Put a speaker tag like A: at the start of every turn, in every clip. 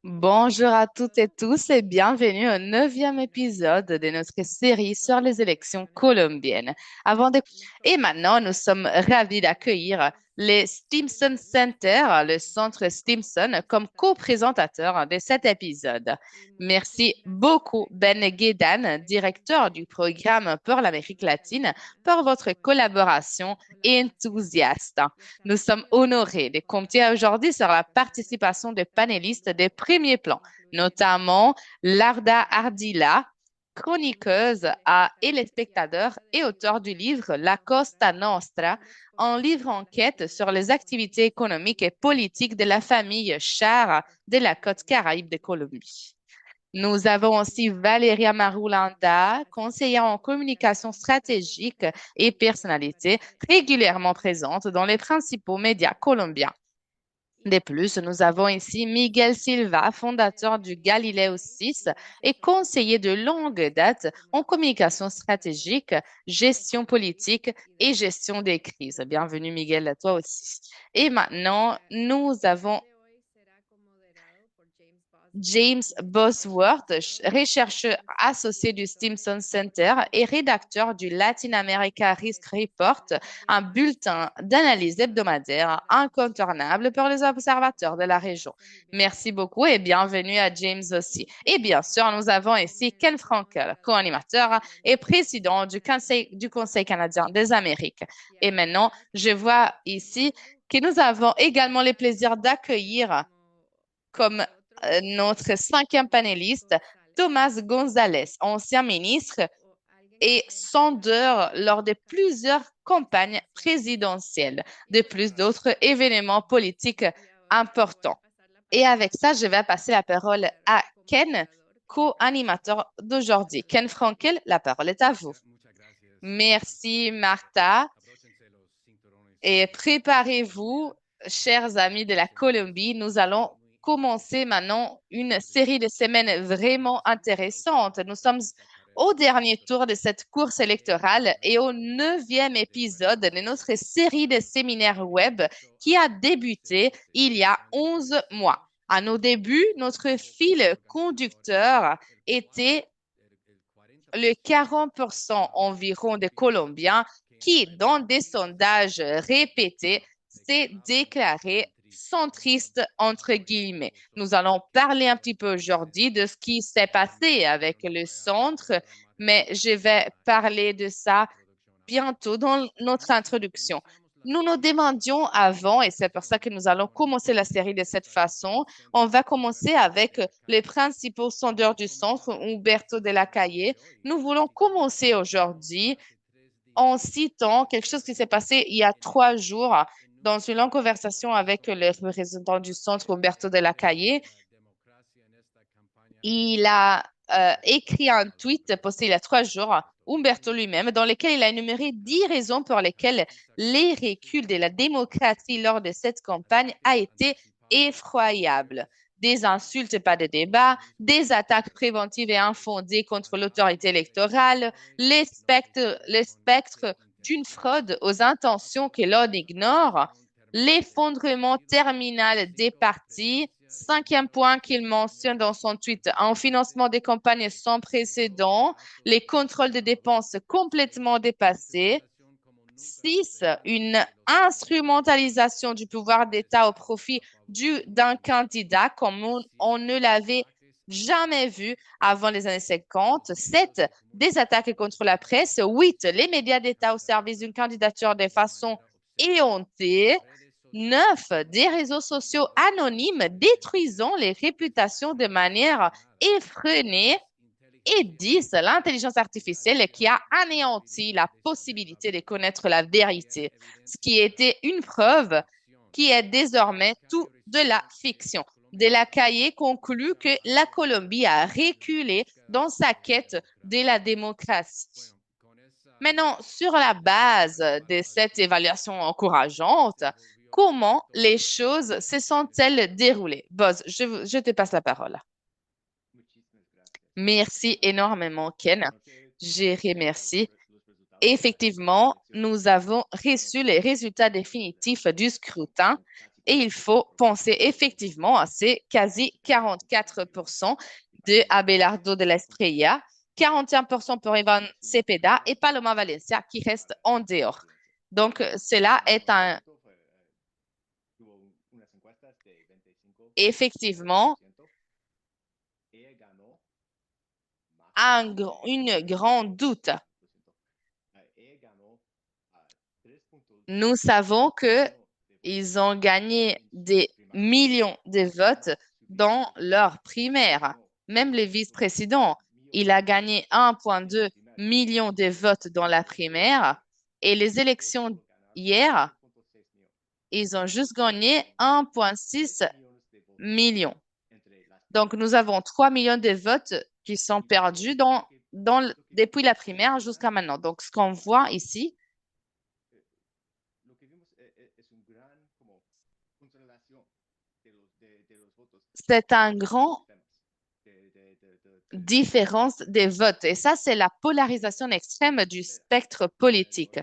A: Bonjour à toutes et tous et bienvenue au neuvième épisode de notre série sur les élections colombiennes. Avant de... Et maintenant, nous sommes ravis d'accueillir les Stimson Center, le centre Stimson, comme co-présentateurs de cet épisode. Merci beaucoup, Ben Guedan, directeur du programme pour l'Amérique latine, pour votre collaboration enthousiaste. Nous sommes honorés de compter aujourd'hui sur la participation de panélistes de premier plan, notamment Larda Ardila, chroniqueuse et les spectateurs et auteur du livre La Costa Nostra, un livre enquête sur les activités économiques et politiques de la famille Char de la côte Caraïbe de Colombie. Nous avons aussi Valéria Marulanda, conseillère en communication stratégique et personnalité, régulièrement présente dans les principaux médias colombiens. De plus, nous avons ici Miguel Silva, fondateur du Galileo 6 et conseiller de longue date en communication stratégique, gestion politique et gestion des crises. Bienvenue, Miguel, à toi aussi. Et maintenant, nous avons James Bosworth, rechercheur associé du Stimson Center et rédacteur du Latin America Risk Report, un bulletin d'analyse hebdomadaire incontournable pour les observateurs de la région. Merci beaucoup et bienvenue à James aussi. Et bien sûr, nous avons ici Ken Frankel, co-animateur et président du Conseil canadien des Amériques. Et maintenant, je vois ici que nous avons également le plaisir d'accueillir comme notre cinquième panéliste, Thomas González, ancien ministre et sondeur lors de plusieurs campagnes présidentielles, de plus d'autres événements politiques importants. Et avec ça, je vais passer la parole à Ken, co-animateur d'aujourd'hui. Ken Frankel, la parole est à vous. Merci, Martha. Et préparez-vous, chers amis de la Colombie, nous allons commencer maintenant une série de semaines vraiment intéressantes. Nous sommes au dernier tour de cette course électorale et au neuvième épisode de notre série de séminaires web qui a débuté il y a 11 mois. À nos débuts, notre fil conducteur était le 40% environ des Colombiens qui, dans des sondages répétés, s'est déclaré centriste entre guillemets. Nous allons parler un petit peu aujourd'hui de ce qui s'est passé avec le centre, mais je vais parler de ça bientôt dans notre introduction. Nous nous demandions avant, et c'est pour ça que nous allons commencer la série de cette façon, on va commencer avec les principaux sondeurs du centre, Humberto de la Calle. Nous voulons commencer aujourd'hui en citant quelque chose qui s'est passé il y a 3 jours dans une longue conversation avec le représentant du centre, Humberto de la Calle. Il a écrit un tweet posté il y a 3 jours, Umberto lui-même, dans lequel il a énuméré 10 raisons pour lesquelles les reculs de la démocratie lors de cette campagne a été effroyable. Des insultes, pas de débat, des attaques préventives et infondées contre l'autorité électorale, le spectre d'une fraude aux intentions que l'on ignore, l'effondrement terminal des partis. Cinquième point qu'il mentionne dans son tweet, un financement des campagnes sans précédent, les contrôles de dépenses complètement dépassés. 6, une instrumentalisation du pouvoir d'État au profit d'un candidat comme on ne l'avait jamais vu avant les années 50. 7, des attaques contre la presse. 8, les médias d'État au service d'une candidature de façon éhontée. 9, des réseaux sociaux anonymes détruisant les réputations de manière effrénée. Et 10, l'intelligence artificielle qui a anéanti la possibilité de connaître la vérité, ce qui était une preuve qui est désormais tout de la fiction. De la Cahier conclut que la Colombie a reculé dans sa quête de la démocratie. Maintenant, sur la base de cette évaluation encourageante, comment les choses se sont-elles déroulées? Boz, je te passe la parole. Merci énormément, Ken. Je remercie. Effectivement, nous avons reçu les résultats définitifs du scrutin Et il faut penser effectivement à ces quasi 44% de Abelardo de la Espriella, 41% pour Ivan Cepeda et Paloma Valencia qui reste en dehors. Donc, cela est effectivement une grande doute. Nous savons que ils ont gagné des millions de votes dans leur primaire. Même le vice-président, il a gagné 1,2 million de votes dans la primaire. Et les élections hier, ils ont juste gagné 1,6 million. Donc, nous avons 3 millions de votes qui sont perdus depuis la primaire jusqu'à maintenant. Donc, ce qu'on voit ici, c'est un grand différence des votes. Et ça, c'est la polarisation extrême du spectre politique.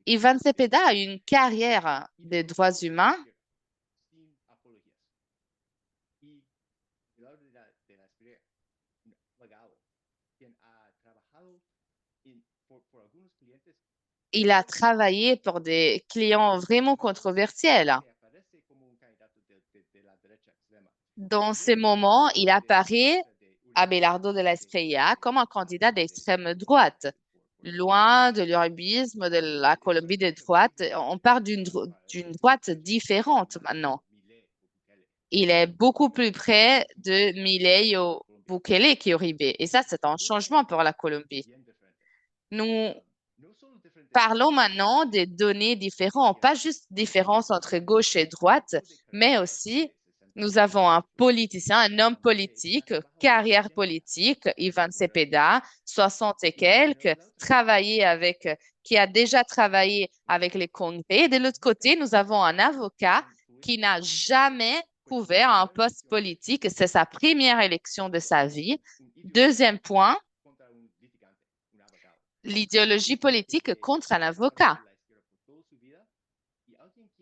A: Ivan Cepeda a une carrière de droits humains. Il a travaillé pour des clients vraiment controversiels. Dans ces moments, il apparaît Abelardo de la Espriella comme un candidat d'extrême droite. Loin de l'uribisme de la Colombie de droite, on parle d'une droite différente maintenant. Il est beaucoup plus près de Milei ou Bukele qu'Uribe. Et ça, c'est un changement pour la Colombie. Nous parlons maintenant des données différentes, pas juste différence entre gauche et droite, mais aussi nous avons un politicien, un homme politique, carrière politique, Ivan Cepeda, 60 et quelques, qui a déjà travaillé avec les congrès. De l'autre côté, nous avons un avocat qui n'a jamais couvert un poste politique. C'est sa première élection de sa vie. Deuxième point, l'idéologie politique contre un avocat.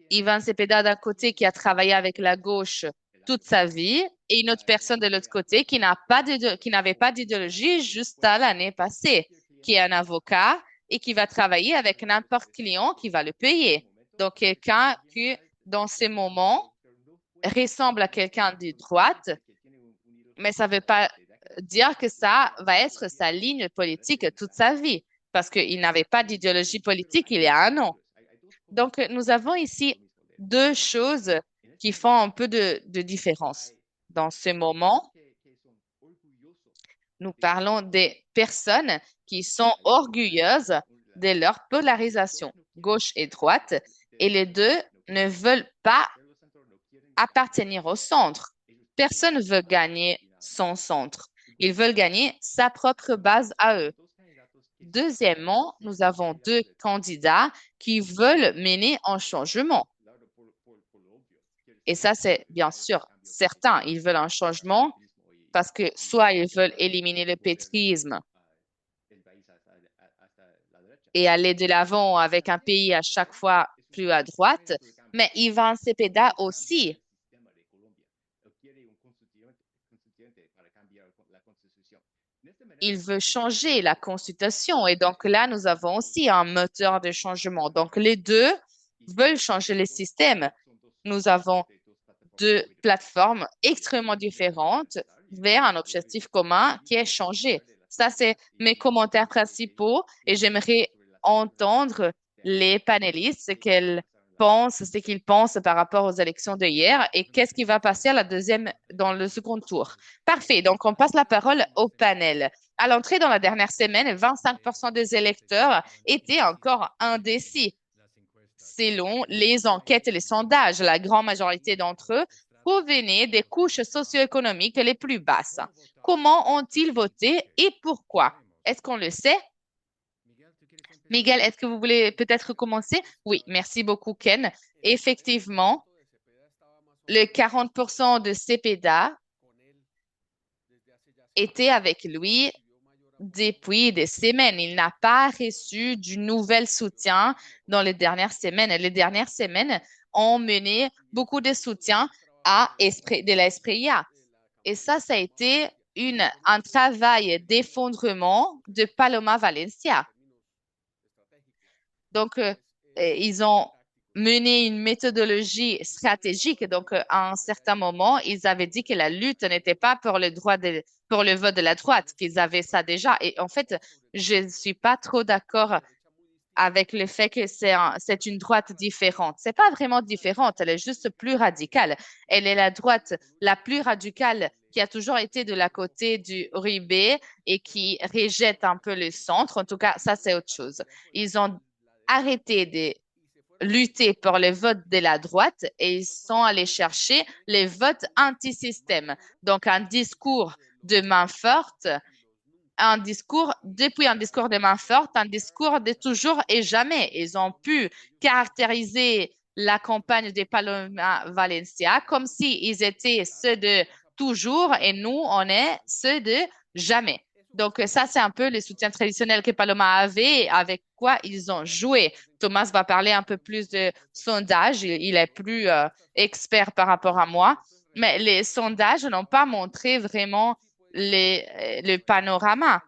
A: Ivan Cepeda d'un côté qui a travaillé avec la gauche toute sa vie et une autre personne de l'autre côté qui n'avait pas d'idéologie jusqu'à l'année passée, qui est un avocat et qui va travailler avec n'importe client qui va le payer. Donc, quelqu'un qui, dans ces moments, ressemble à quelqu'un de droite, mais ça ne veut pas dire que ça va être sa ligne politique toute sa vie, parce qu'il n'avait pas d'idéologie politique il y a un an. Donc, nous avons ici deux choses qui font un peu de différence. Dans ce moment, nous parlons des personnes qui sont orgueilleuses de leur polarisation, gauche et droite, et les deux ne veulent pas appartenir au centre. Personne ne veut gagner son centre. Ils veulent gagner sa propre base à eux. Deuxièmement, nous avons deux candidats qui veulent mener un changement. Et ça, c'est bien sûr certain. Ils veulent un changement parce que soit ils veulent éliminer le pétrisme et aller de l'avant avec un pays à chaque fois plus à droite, mais Ivan Cepeda aussi. Il veut changer la constitution et donc là, nous avons aussi un moteur de changement. Donc les deux veulent changer le système. Nous avons deux plateformes extrêmement différentes vers un objectif commun qui est changé. Ça, c'est mes commentaires principaux et j'aimerais entendre les panélistes ce qu'ils pensent par rapport aux élections de hier et qu'est-ce qui va passer dans le second tour. Parfait. Donc, on passe la parole au panel. À l'entrée dans la dernière semaine, 25% des électeurs étaient encore indécis. Selon les enquêtes et les sondages, la grande majorité d'entre eux provenaient des couches socio-économiques les plus basses. Comment ont-ils voté et pourquoi? Est-ce qu'on le sait? Miguel, est-ce que vous voulez peut-être commencer? Oui, merci beaucoup, Ken. Effectivement, le 40% de Cepeda était avec lui depuis des semaines. Il n'a pas reçu du nouvel soutien dans les dernières semaines. Les dernières semaines ont mené beaucoup de soutien de la Espriella. Et ça a été un travail d'effondrement de Paloma Valencia. Donc, ils ont mené une méthodologie stratégique. Donc, à un certain moment, ils avaient dit que la lutte n'était pas pour le vote de la droite, qu'ils avaient ça déjà. Et en fait, je ne suis pas trop d'accord avec le fait que c'est une droite différente. C'est pas vraiment différente, elle est juste plus radicale. Elle est la droite la plus radicale qui a toujours été de la côté du Uribe et qui rejette un peu le centre. En tout cas, ça, c'est autre chose. Ils ont arrêté de lutter pour les votes de la droite et ils sont allés chercher les votes anti-système. Donc, un discours de main forte, depuis un discours de main forte, un discours de toujours et jamais. Ils ont pu caractériser la campagne de Paloma Valencia comme s'ils étaient ceux de toujours et nous, on est ceux de jamais. Donc, ça, c'est un peu le soutien traditionnel que Paloma avait, avec quoi ils ont joué. Thomas va parler un peu plus de sondage. Il est plus expert par rapport à moi. Mais les sondages n'ont pas montré vraiment le panorama.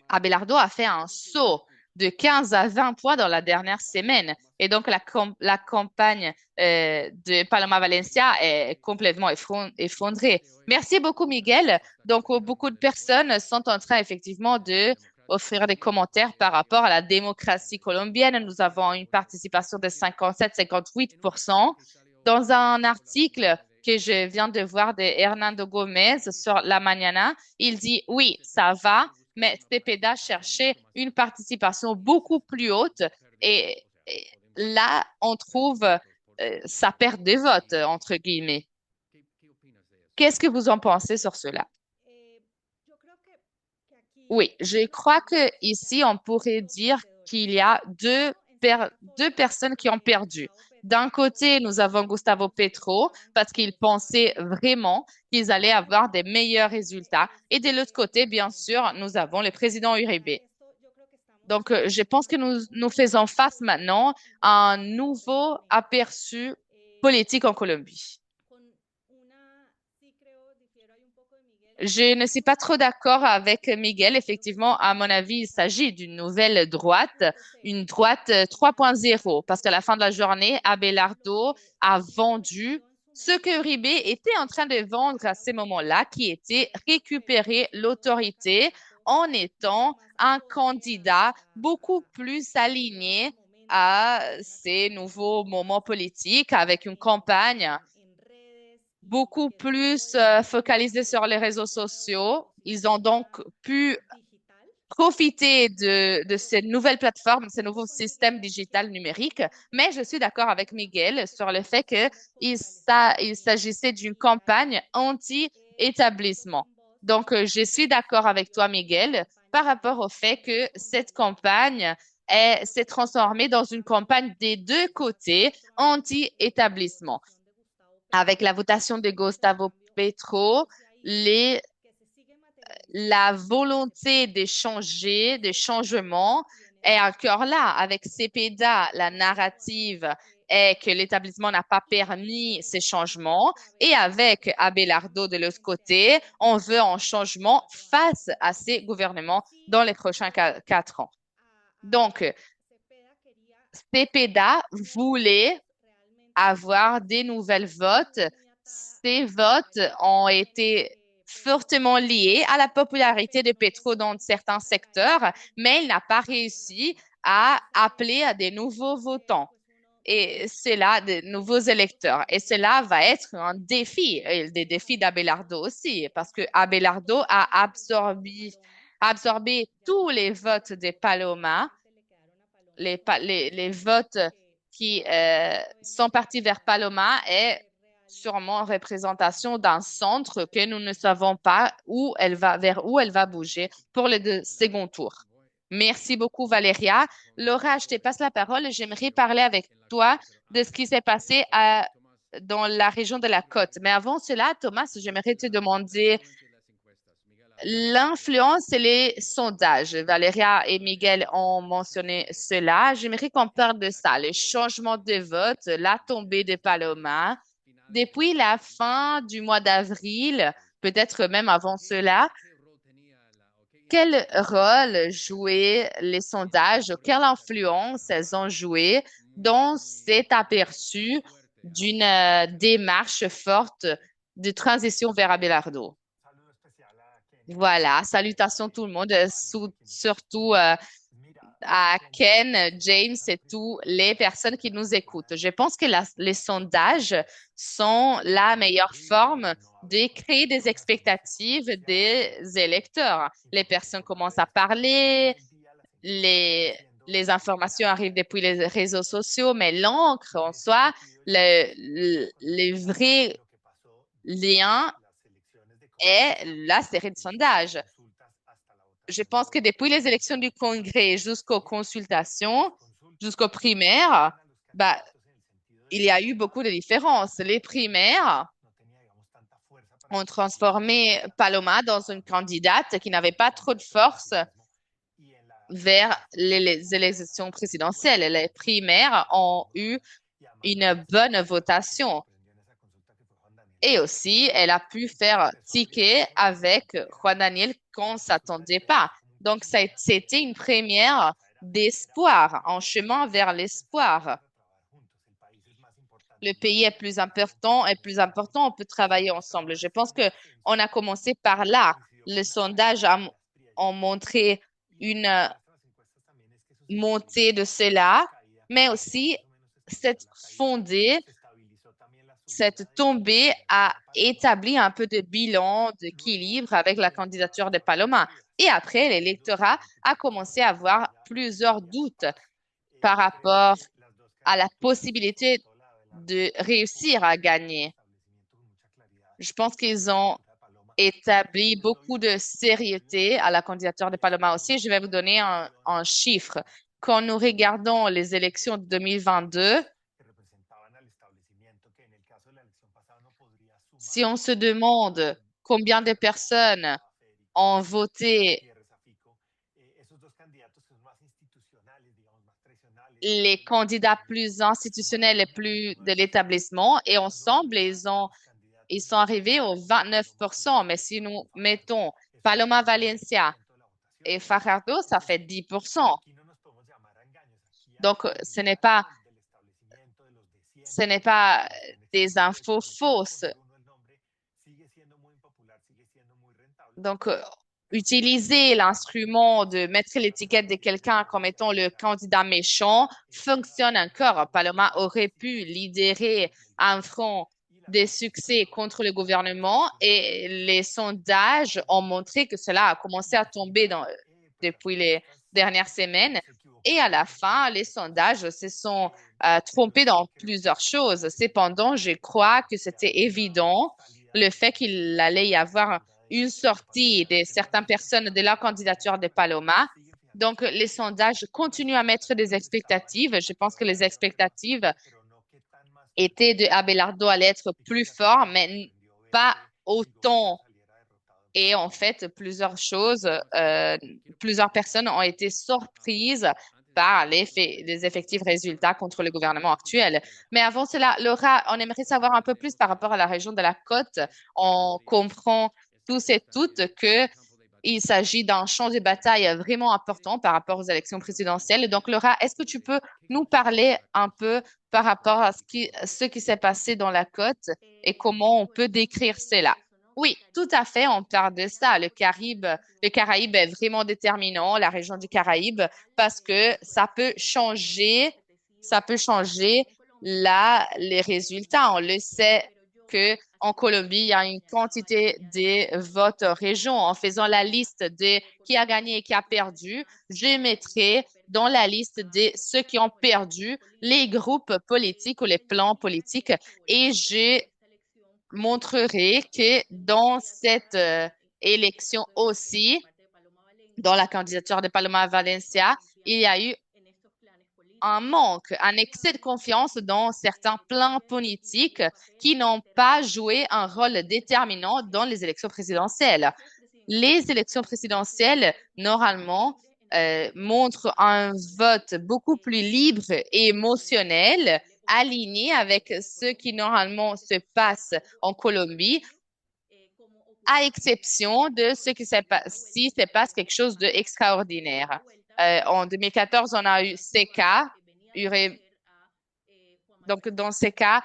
A: Abelardo a fait un saut de 15 à 20 points dans la dernière semaine. Et donc, la campagne de Paloma Valencia est complètement effondrée. Merci beaucoup, Miguel. Donc, beaucoup de personnes sont en train effectivement de offrir des commentaires par rapport à la démocratie colombienne. Nous avons une participation de 57-58%. Dans un article que je viens de voir de Hernando Gomez sur La Mañana, il dit oui, ça va, mais Cepeda cherchait une participation beaucoup plus haute et là, on trouve sa perte de vote, entre guillemets. Qu'est-ce que vous en pensez sur cela? Oui, je crois que ici, on pourrait dire qu'il y a deux personnes qui ont perdu. D'un côté, nous avons Gustavo Petro parce qu'il pensait vraiment qu'ils allaient avoir des meilleurs résultats. Et de l'autre côté, bien sûr, nous avons le président Uribe. Donc, je pense que nous faisons face maintenant à un nouveau aperçu politique en Colombie. Je ne suis pas trop d'accord avec Miguel. Effectivement, à mon avis, il s'agit d'une nouvelle droite, une droite 3.0, parce qu'à la fin de la journée, Abelardo a vendu ce que Uribe était en train de vendre à ce moment-là, qui était récupérer l'autorité en étant un candidat beaucoup plus aligné à ces nouveaux moments politiques avec une campagne beaucoup plus focalisés sur les réseaux sociaux. Ils ont donc pu profiter de ces nouvelles plateformes, ces nouveaux systèmes digital numériques. Mais je suis d'accord avec Miguel sur le fait il s'agissait d'une campagne anti-établissement. Donc, je suis d'accord avec toi, Miguel, par rapport au fait que cette campagne s'est transformée dans une campagne des deux côtés anti-établissement. Avec la votation de Gustavo Petro, la volonté de changer, de changement est encore là. Avec Cepeda, la narrative est que l'établissement n'a pas permis ces changements. Et avec Abelardo de l'autre côté, on veut un changement face à ces gouvernements dans les prochains 4 ans. Donc, Cepeda voulait avoir des nouvelles votes. Ces votes ont été fortement liés à la popularité de Petro dans certains secteurs, mais il n'a pas réussi à appeler à des nouveaux votants. Et c'est là de nouveaux électeurs. Et cela va être un défi, et des défis d'Abelardo aussi, parce que Abelardo a absorbé tous les votes de Paloma, les votes qui sont partis vers Paloma est sûrement en représentation d'un centre que nous ne savons pas vers où elle va bouger pour le second tour. Merci beaucoup, Valéria. Laura, je te passe la parole. J'aimerais parler avec toi de ce qui s'est passé dans la région de la côte. Mais avant cela, Thomas, j'aimerais te demander L'influence et les sondages. Valéria et Miguel ont mentionné cela. J'aimerais qu'on parle de ça, le changement de vote, la tombée de Paloma. Depuis la fin du mois d'avril, peut-être même avant cela, quel rôle jouaient les sondages, quelle influence elles ont joué dans cet aperçu d'une démarche forte de transition vers Abelardo? Voilà, salutations tout le monde, surtout à Ken, James et tous les personnes qui nous écoutent. Je pense que les sondages sont la meilleure forme de créer des expectatives des électeurs. Les personnes commencent à parler, les, les informations arrivent depuis les réseaux sociaux, mais l'encre en soi, les vrais liens est la série de sondages. Je pense que depuis les élections du Congrès jusqu'aux consultations, jusqu'aux primaires, bah, il y a eu beaucoup de différences. Les primaires ont transformé Paloma dans une candidate qui n'avait pas trop de force vers les élections présidentielles. Les primaires ont eu une bonne votation. Et aussi, elle a pu faire ticket avec Juan Daniel qu'on ne s'attendait pas. Donc, c'était une première d'espoir, en chemin vers l'espoir. Le pays est plus important, on peut travailler ensemble. Je pense que on a commencé par là. Les sondages ont montré une montée de cela, mais aussi cette fondée cette tombée a établi un peu de bilan, d'équilibre avec la candidature de Paloma. Et après, l'électorat a commencé à avoir plusieurs doutes par rapport à la possibilité de réussir à gagner. Je pense qu'ils ont établi beaucoup de sérieuxté à la candidature de Paloma aussi. Je vais vous donner un chiffre. Quand nous regardons les élections de 2022, si on se demande combien de personnes ont voté les candidats plus institutionnels et plus de l'établissement, et ensemble, ils sont arrivés au 29%. Mais si nous mettons Paloma Valencia et Fajardo, ça fait 10%. Donc, ce n'est pas des infos fausses. Donc, utiliser l'instrument de mettre l'étiquette de quelqu'un comme étant le candidat méchant fonctionne encore. Paloma aurait pu lidérer un front de succès contre le gouvernement et les sondages ont montré que cela a commencé à tomber depuis les dernières semaines. Et à la fin, les sondages se sont trompés dans plusieurs choses. Cependant, je crois que c'était évident le fait qu'il allait y avoir une sortie de certaines personnes de la candidature de Paloma. Donc, les sondages continuent à mettre des expectatives. Je pense que les expectatives étaient de Abelardo allait être plus fort, mais pas autant. Et en fait, plusieurs personnes ont été surprises par les effectifs résultats contre le gouvernement actuel. Mais avant cela, Laura, on aimerait savoir un peu plus par rapport à la région de la côte. On comprend tous et toutes que il s'agit d'un champ de bataille vraiment important par rapport aux élections présidentielles. Donc, Laura, est-ce que tu peux nous parler un peu par rapport à ce qui s'est passé dans la côte et comment on peut décrire cela? Oui, tout à fait, on parle de ça. Le Caraïbe est vraiment déterminant, la région du Caraïbe, parce que ça peut changer là les résultats. On le sait que en Colombie, il y a une quantité de votes région. En faisant la liste de qui a gagné et qui a perdu, je mettrai dans la liste de ceux qui ont perdu les groupes politiques ou les plans politiques et je montrerai que dans cette élection aussi, dans la candidature de Paloma Valencia, il y a eu un manque, un excès de confiance dans certains plans politiques qui n'ont pas joué un rôle déterminant dans les élections présidentielles. Les élections présidentielles, normalement, montrent un vote beaucoup plus libre et émotionnel, aligné avec ce qui normalement se passe en Colombie, à exception de ce qui se passe si se passe quelque chose d'extraordinaire. En 2014, on a eu ces cas. Donc, dans ces cas,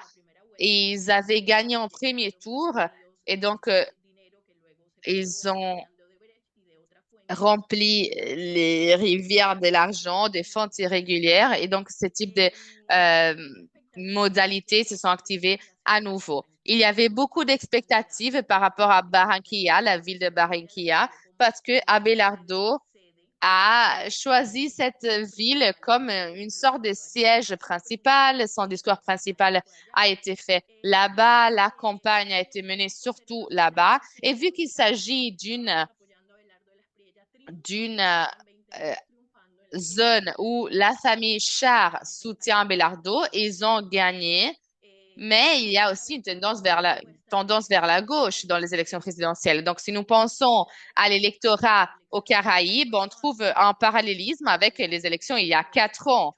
A: ils avaient gagné en premier tour et donc ils ont rempli les rivières de l'argent, des fonds irrégulières et donc ce type de euh, modalités se sont activées à nouveau. Il y avait beaucoup d'expectatives par rapport à Barranquilla, la ville de Barranquilla, parce que Abelardo a choisi cette ville comme une sorte de siège principal. Son discours principal a été fait là-bas. La campagne a été menée surtout là-bas. Et vu qu'il s'agit d'une zone où la famille Char soutient Belardo, ils ont gagné. Mais il y a aussi une tendance vers la gauche dans les élections présidentielles. Donc, si nous pensons à l'électorat aux Caraïbes, on trouve un parallélisme avec les élections il y a 4 ans.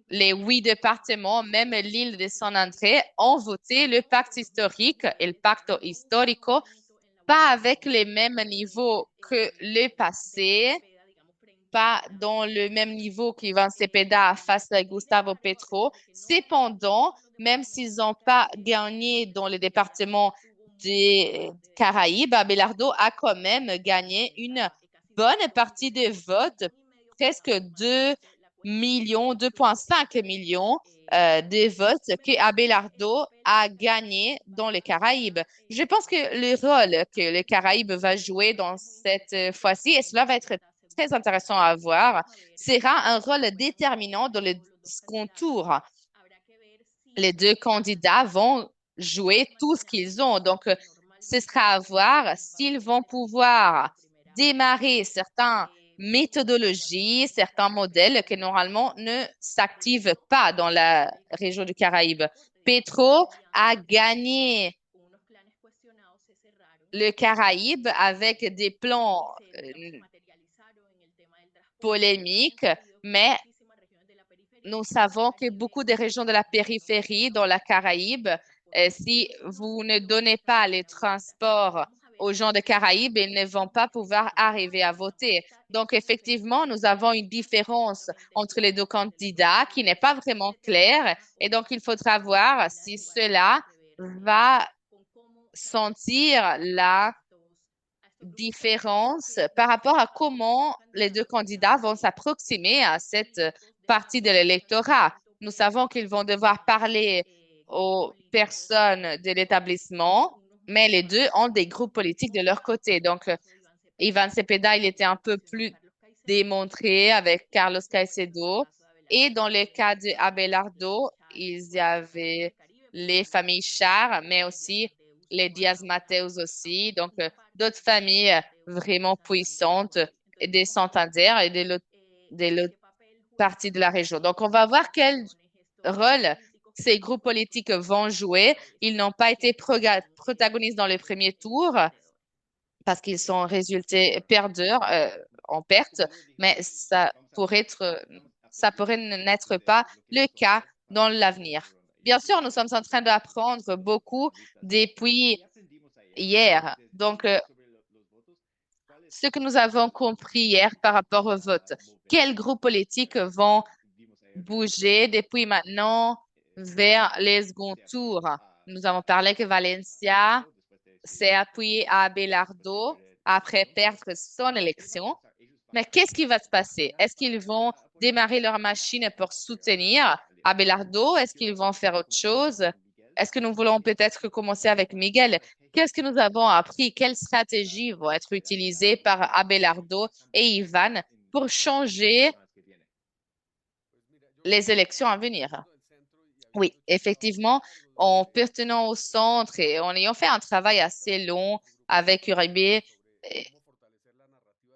A: Les 8 départements, même l'île de San André, ont voté le pacte historique, el pacto histórico, pas avec les mêmes niveaux que le passé, pas dans le même niveau qu'Ivan Cepeda face à Gustavo Petro. Cependant, même s'ils n'ont pas gagné dans le département des Caraïbes, Abelardo a quand même gagné une bonne partie des votes, presque 2 millions, 2,5 millions de votes que Abelardo a gagné dans les Caraïbes. Je pense que le rôle que les Caraïbes va jouer dans cette fois-ci, et cela va être très intéressant à voir, sera un rôle déterminant dans le second tour. Les deux candidats vont jouer tout ce qu'ils ont. Donc, ce sera à voir s'ils vont pouvoir démarrer certaines méthodologies, certains modèles qui normalement ne s'activent pas dans la région du Caraïbe. Petro a gagné le Caraïbe avec des plans polémiques, mais nous savons que beaucoup de régions de la périphérie, dans la Caraïbe, si vous ne donnez pas les transports aux gens de Caraïbes, ils ne vont pas pouvoir arriver à voter. Donc, effectivement, nous avons une différence entre les deux candidats qui n'est pas vraiment claire. Et donc, il faudra voir si cela va sentir la différence par rapport à comment les deux candidats vont s'approximer à cette partie de l'électorat. Nous savons qu'ils vont devoir parler aux personnes de l'établissement, mais les deux ont des groupes politiques de leur côté. Donc, Ivan Cepeda, il était un peu plus démontré avec Carlos Caicedo. Et dans le cas de Abelardo, il y avait les familles Char, mais aussi les Diaz Mateus aussi. Donc, d'autres familles vraiment puissantes des Santander et de l'autre partie de la région. Donc, on va voir quel rôle ces groupes politiques vont jouer. Ils n'ont pas été protagonistes dans le premier tour parce qu'ils sont résultés perdeurs, en perte, mais ça pourrait n'être pas le cas dans l'avenir. Bien sûr, nous sommes en train d'apprendre beaucoup depuis hier. Donc, ce que nous avons compris hier par rapport au vote, quels groupes politiques vont bouger depuis maintenant vers les seconds tours? Nous avons parlé que Valencia s'est appuyé à Abelardo après perdre son élection. Mais qu'est-ce qui va se passer? Est-ce qu'ils vont démarrer leur machine pour soutenir Abelardo? Est-ce qu'ils vont faire autre chose? Est-ce que nous voulons peut-être commencer avec Miguel? Qu'est-ce que nous avons appris? Quelles stratégies vont être utilisées par Abelardo et Ivan pour changer les élections à venir? Oui, effectivement, en pertenant au centre et en ayant fait un travail assez long avec Uribe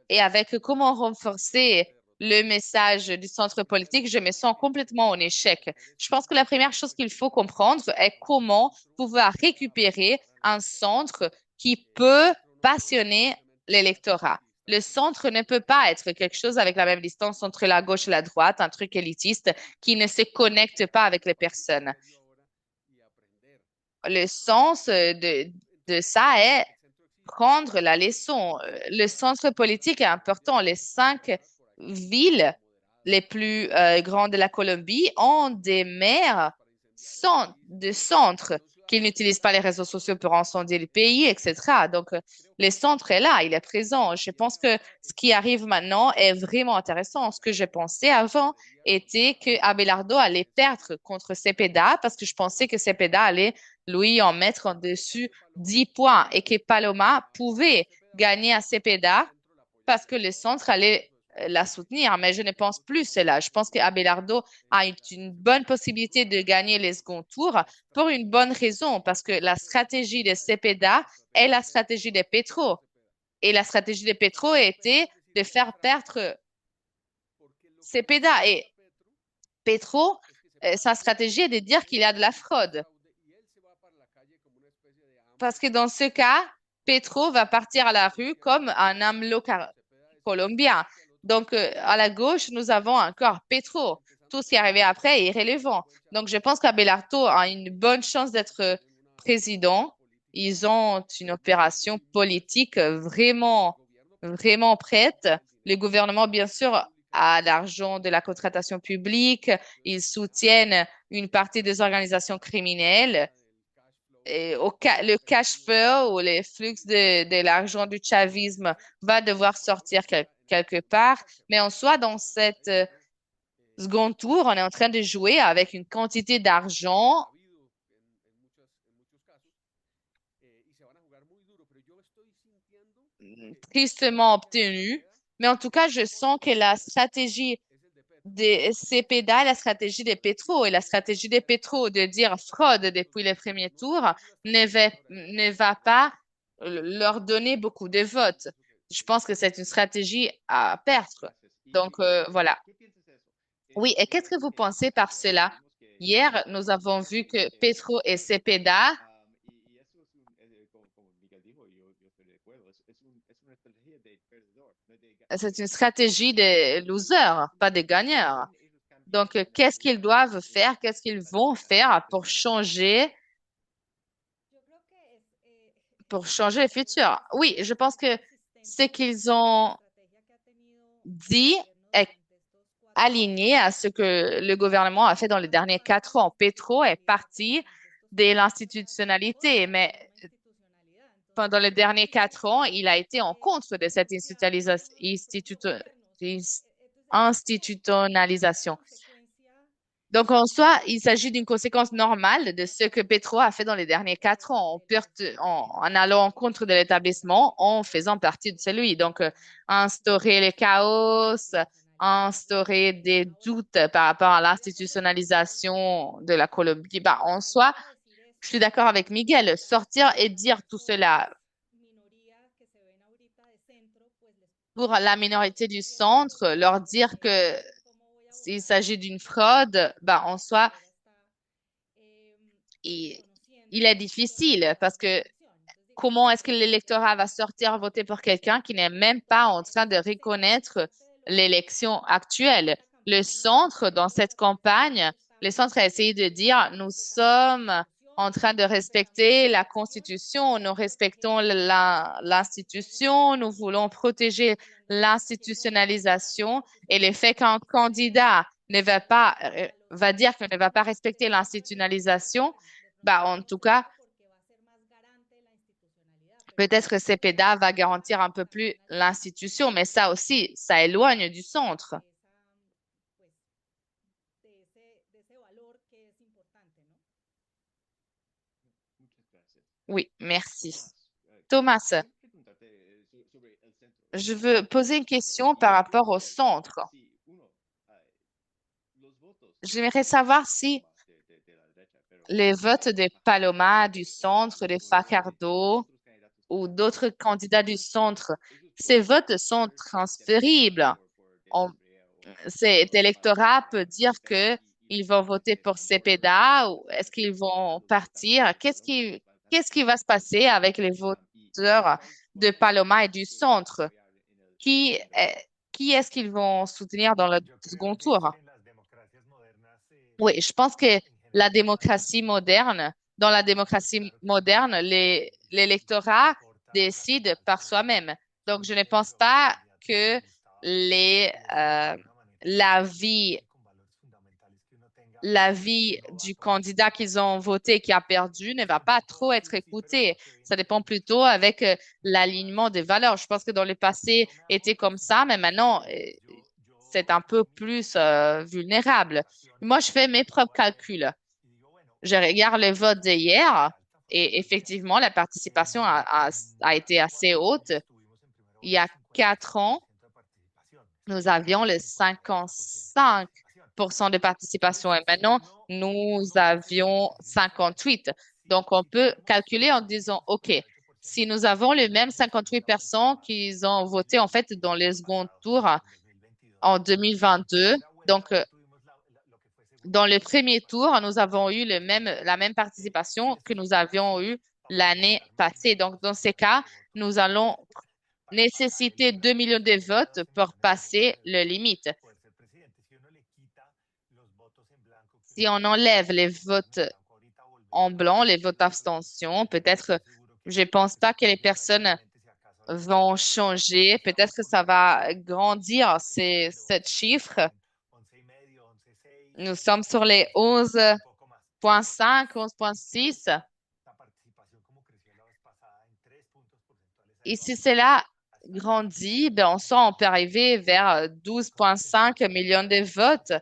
A: et avec comment renforcer le message du centre politique, je me sens complètement en échec. Je pense que la première chose qu'il faut comprendre est comment pouvoir récupérer un centre qui peut passionner l'électorat. Le centre ne peut pas être quelque chose avec la même distance entre la gauche et la droite, un truc élitiste qui ne se connecte pas avec les personnes. Le sens de ça est prendre la leçon. Le centre politique est important. Les 5 villes les plus grandes de la Colombie ont des maires de centre qui n'utilisent pas les réseaux sociaux pour incendier le pays, etc. Donc, le centre est là, il est présent. Je pense que ce qui arrive maintenant est vraiment intéressant. Ce que je pensais avant était que Abelardo allait perdre contre Cepeda parce que je pensais que Cepeda allait lui en mettre en dessus 10 points et que Paloma pouvait gagner à Cepeda parce que le centre allait la soutenir. Mais je ne pense plus cela. Je pense qu'Abelardo a une bonne possibilité de gagner les seconds tours pour une bonne raison, parce que la stratégie de Cepeda est la stratégie de Petro. Et la stratégie de Petro était de faire perdre Cepeda. Et Petro, sa stratégie est de dire qu'il y a de la fraude. Parce que dans ce cas, Petro va partir à la rue comme un AMLO colombien. Donc, à la gauche, nous avons encore Petro. Tout ce qui est arrivé après est irrélevant. Donc, je pense qu'Abelardo a une bonne chance d'être président. Ils ont une opération politique vraiment, vraiment prête. Le gouvernement, bien sûr, a l'argent de la contratation publique. Ils soutiennent une partie des organisations criminelles et le cash flow ou les flux de l'argent du chavisme va devoir sortir quelque part. Mais en soi, dans cette second tour, on est en train de jouer avec une quantité d'argent tristement obtenue. Mais en tout cas, je sens que la stratégie des CPDA, la stratégie des pétros et la stratégie des pétros de dire fraude depuis les premiers tours ne va pas leur donner beaucoup de votes. Je pense que c'est une stratégie à perdre. Donc, voilà. Oui, et qu'est-ce que vous pensez par cela? Hier, nous avons vu que Petro et Cepeda, c'est une stratégie des losers, pas des gagnants. Donc, qu'est-ce qu'ils doivent faire? Qu'est-ce qu'ils vont faire pour changer le futur? Oui, je pense que ce qu'ils ont dit est aligné à ce que le gouvernement a fait dans les derniers 4 ans. Petro est parti de l'institutionnalité, mais pendant les derniers 4 ans, il a été en contre de cette institutionnalisation. Donc, en soi, il s'agit d'une conséquence normale de ce que Petro a fait dans les derniers 4 ans, en allant en contre de l'établissement, en faisant partie de celui. Donc, instaurer le chaos, instaurer des doutes par rapport à l'institutionnalisation de la Colombie. Bah, en soi, je suis d'accord avec Miguel. Sortir et dire tout cela pour la minorité du centre, leur dire que s'il s'agit d'une fraude, bah, en soi, il, il est difficile parce que comment est-ce que l'électorat va sortir voter pour quelqu'un qui n'est même pas en train de reconnaître l'élection actuelle? Le centre, dans cette campagne, le centre a essayé de dire, nous sommes en train de respecter la Constitution, nous respectons l'institution, nous voulons protéger l'institutionnalisation et le fait qu'un candidat ne va pas, va dire qu'il ne va pas respecter l'institutionnalisation, bah, en tout cas, peut-être que CEPEDA va garantir un peu plus l'institution, mais ça aussi, ça éloigne du centre. Oui, merci. Thomas, je veux poser une question par rapport au centre. J'aimerais savoir si les votes de Paloma, du centre, de Facardo ou d'autres candidats du centre, ces votes sont transféribles. On- Cet électorat peut dire que ils vont voter pour Cepeda ou est-ce qu'ils vont partir? Qu'est-ce qui va se passer avec les voteurs de Paloma et du centre. Qui, est- qui est-ce qu'ils vont soutenir dans le second tour? Oui, je pense que la démocratie moderne, dans la démocratie moderne, l'électorat décide par soi-même. Donc, je ne pense pas que les, l'avis, l'avis du candidat qu'ils ont voté qui a perdu ne va pas trop être écouté. Ça dépend plutôt avec l'alignement des valeurs. Je pense que dans le passé, était comme ça, mais maintenant, c'est un peu plus vulnérable. Moi, je fais mes propres calculs. Je regarde les votes d'hier et effectivement, la participation a été assez haute. Il y a 4 ans, nous avions le 55% de participation et maintenant, nous avions 58. Donc, on peut calculer en disant, OK, si nous avons les mêmes 58 personnes qui ont voté en fait dans les seconds tours en 2022, donc dans le premier tour, nous avons eu la même participation que nous avions eu l'année passée. Donc, dans ces cas, nous allons nécessiter 2 millions de votes pour passer le limite. Si on enlève les votes en blanc, les votes abstention, peut-être, je pense pas que les personnes vont changer. Peut-être que ça va grandir, ce chiffre. Nous sommes sur les 11,5, 11,6. Et si cela grandit, ben, on peut arriver vers 12,5 millions de votes.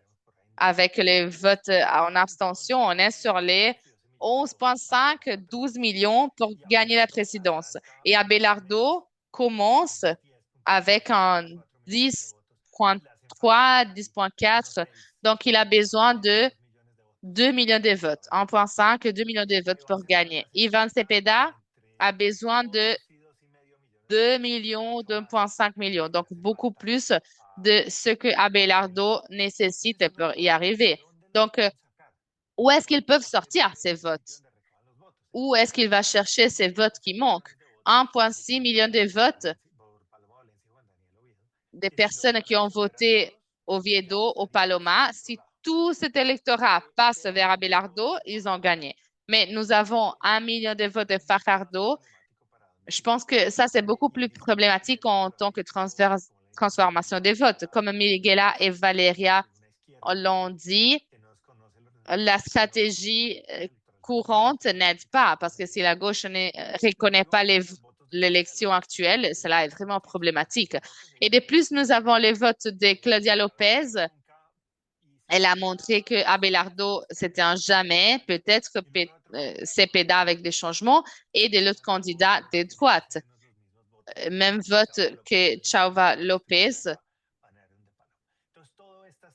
A: Avec les votes en abstention, on est sur les 11,5, 12 millions pour gagner la présidence. Et Abelardo commence avec un 10,3, 10,4. Donc, il a besoin de 2 millions de votes. 1,5, 2 millions de votes pour gagner. Ivan Cepeda a besoin de 2 millions, 2,5 millions. Donc, beaucoup plus de ce que Abelardo nécessite pour y arriver. Donc, où est-ce qu'ils peuvent sortir ces votes? Où est-ce qu'il va chercher ces votes qui manquent? 1,6 million de votes des personnes qui ont voté Oviedo, au Paloma. Si tout cet électorat passe vers Abelardo, ils ont gagné. Mais nous avons 1 million de votes de Fajardo. Je pense que ça, c'est beaucoup plus problématique en tant que transformation des votes. Comme Miguela et Valeria l'ont dit, la stratégie courante n'aide pas parce que si la gauche ne reconnaît pas l'élection actuelle, cela est vraiment problématique. Et de plus, nous avons les votes de Claudia Lopez. Elle a montré que Abelardo, c'était un jamais, peut-être que Cepeda avec des changements, et de l'autre candidat de droite. Même vote que Chauva Lopez.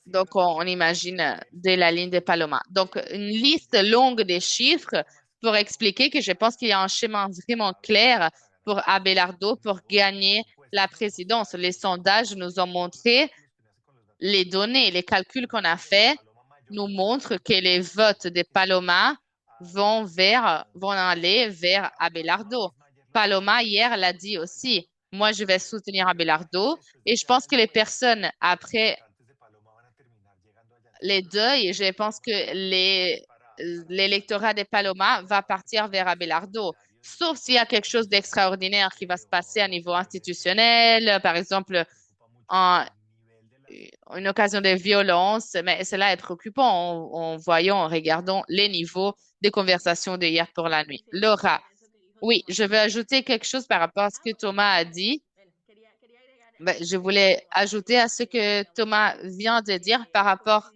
A: Donc, on imagine de la ligne de Paloma. Donc, une liste longue des chiffres pour expliquer que je pense qu'il y a un chemin vraiment clair pour Abelardo pour gagner la présidence. Les sondages nous ont montré les données, les calculs qu'on a faits nous montrent que les votes de Paloma vont aller vers Abelardo. Paloma, hier, l'a dit aussi. Moi, je vais soutenir Abelardo et je pense que les personnes après les deuils, je pense que l'électorat de Paloma va partir vers Abelardo. Sauf s'il y a quelque chose d'extraordinaire qui va se passer à niveau institutionnel, par exemple, en, une occasion de violence, mais cela est préoccupant en voyant, en regardant les niveaux des conversations d'hier pour la nuit. Laura, oui, je veux ajouter quelque chose par rapport à ce que Thomas a dit. Ben, je voulais ajouter à ce que Thomas vient de dire par rapport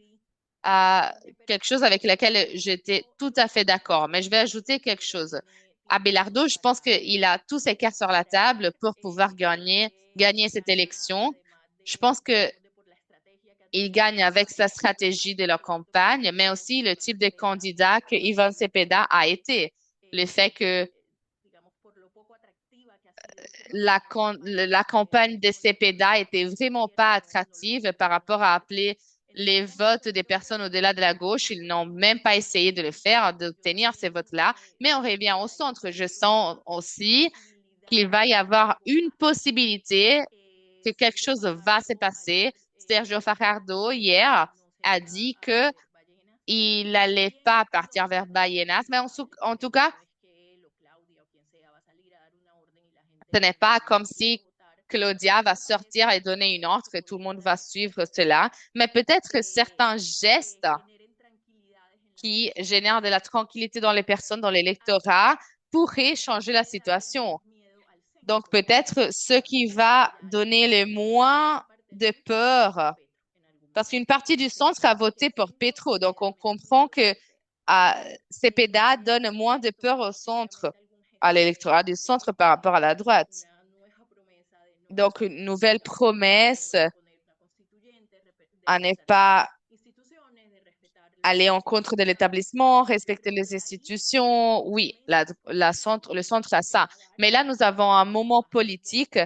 A: à quelque chose avec lequel j'étais tout à fait d'accord, mais je vais ajouter quelque chose. Abelardo, je pense qu'il a tous ses cartes sur la table pour pouvoir gagner cette élection. Je pense que il gagne avec sa stratégie de la campagne, mais aussi le type de candidat que Ivan Cepeda a été. Le fait que la campagne de Cepeda était vraiment pas attractive par rapport à appeler les votes des personnes au-delà de la gauche. Ils n'ont même pas essayé de le faire, d'obtenir ces votes-là. Mais on revient au centre. Je sens aussi qu'il va y avoir une possibilité que quelque chose va se passer. Sergio Fajardo, hier, a dit que il n'allait pas partir vers Ballenas, mais en tout cas, ce n'est pas comme si Claudia va sortir et donner une ordre et tout le monde va suivre cela, mais peut-être que certains gestes qui génèrent de la tranquillité dans les personnes, dans l'électorat, pourraient changer la situation. Donc, peut-être ce qui va donner le moins de peur, parce qu'une partie du centre a voté pour Petro. Donc, on comprend que Cepeda donne moins de peur au centre, à l'électorat du centre par rapport à la droite. Donc, une nouvelle promesse à ne pas aller en contre de l'établissement, respecter les institutions. Oui, le centre a ça. Mais là, nous avons un moment politique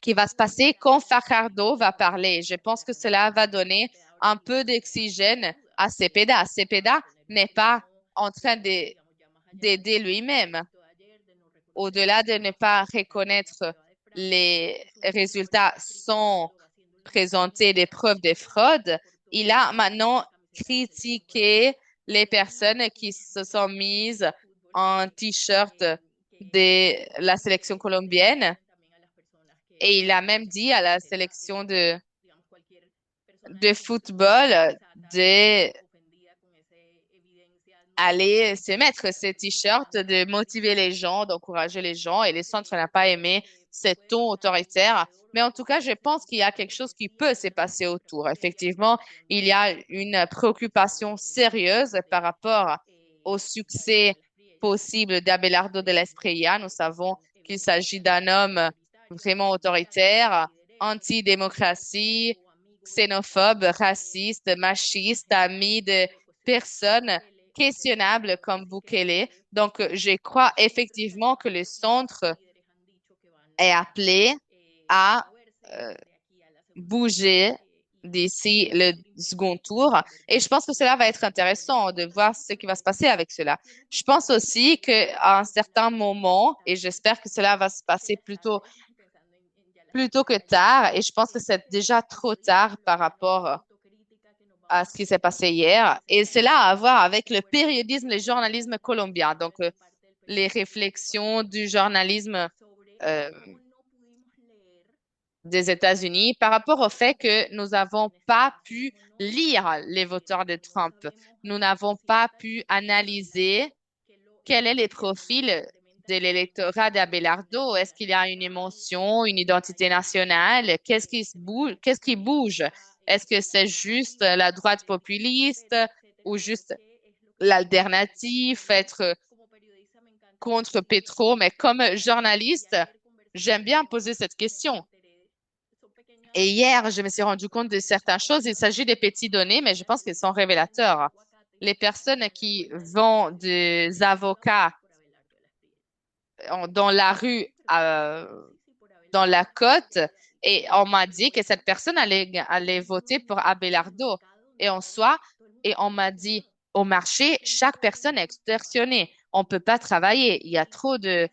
A: qui va se passer quand Fajardo va parler. Je pense que cela va donner un peu d'oxygène à Cepeda. Cepeda n'est pas en train d'aider lui-même. Au-delà de ne pas reconnaître les résultats sans présenter des preuves de fraude, il a maintenant critiqué les personnes qui se sont mises en t-shirt de la sélection colombienne et il a même dit à la sélection de football de aller se mettre ces t-shirts, de motiver les gens, d'encourager les gens. Et les centres n'a pas aimé ce ton autoritaire. Mais en tout cas, je pense qu'il y a quelque chose qui peut se passer autour. Effectivement, il y a une préoccupation sérieuse par rapport au succès possible d'Abelardo de la Espriella. Nous savons qu'il s'agit d'un homme vraiment autoritaire, anti-démocratie, xénophobe, raciste, machiste, ami de personnes questionnables comme Bukele. Donc, je crois effectivement que le centre est appelé à euh, bouger d'ici le second tour. Et je pense que cela va être intéressant de voir ce qui va se passer avec cela. Je pense aussi qu'à un certain moment, et j'espère que cela va se passer plutôt que tard, et je pense que c'est déjà trop tard par rapport à ce qui s'est passé hier. Et cela a à voir avec le périodisme, le journalisme colombien. Donc, les réflexions du journalisme euh, des États-Unis par rapport au fait que nous n'avons pas pu lire les voteurs de Trump. Nous n'avons pas pu analyser quel est le profil de l'électorat d'Abelardo. Est-ce qu'il y a une émotion, une identité nationale? Qu'est-ce qui bouge? Est-ce que c'est juste la droite populiste ou juste l'alternative, être contre Petro? Mais comme journaliste, j'aime bien poser cette question. Et hier, je me suis rendu compte de certaines choses. Il s'agit des petites données, mais je pense qu'elles sont révélateurs. Les personnes qui vont des avocats dans la rue, dans la côte, et on m'a dit que cette personne allait voter pour Abelardo. Et en soi, et on m'a dit, au marché, chaque personne est extorsionnée. On ne peut pas travailler. Il y a trop de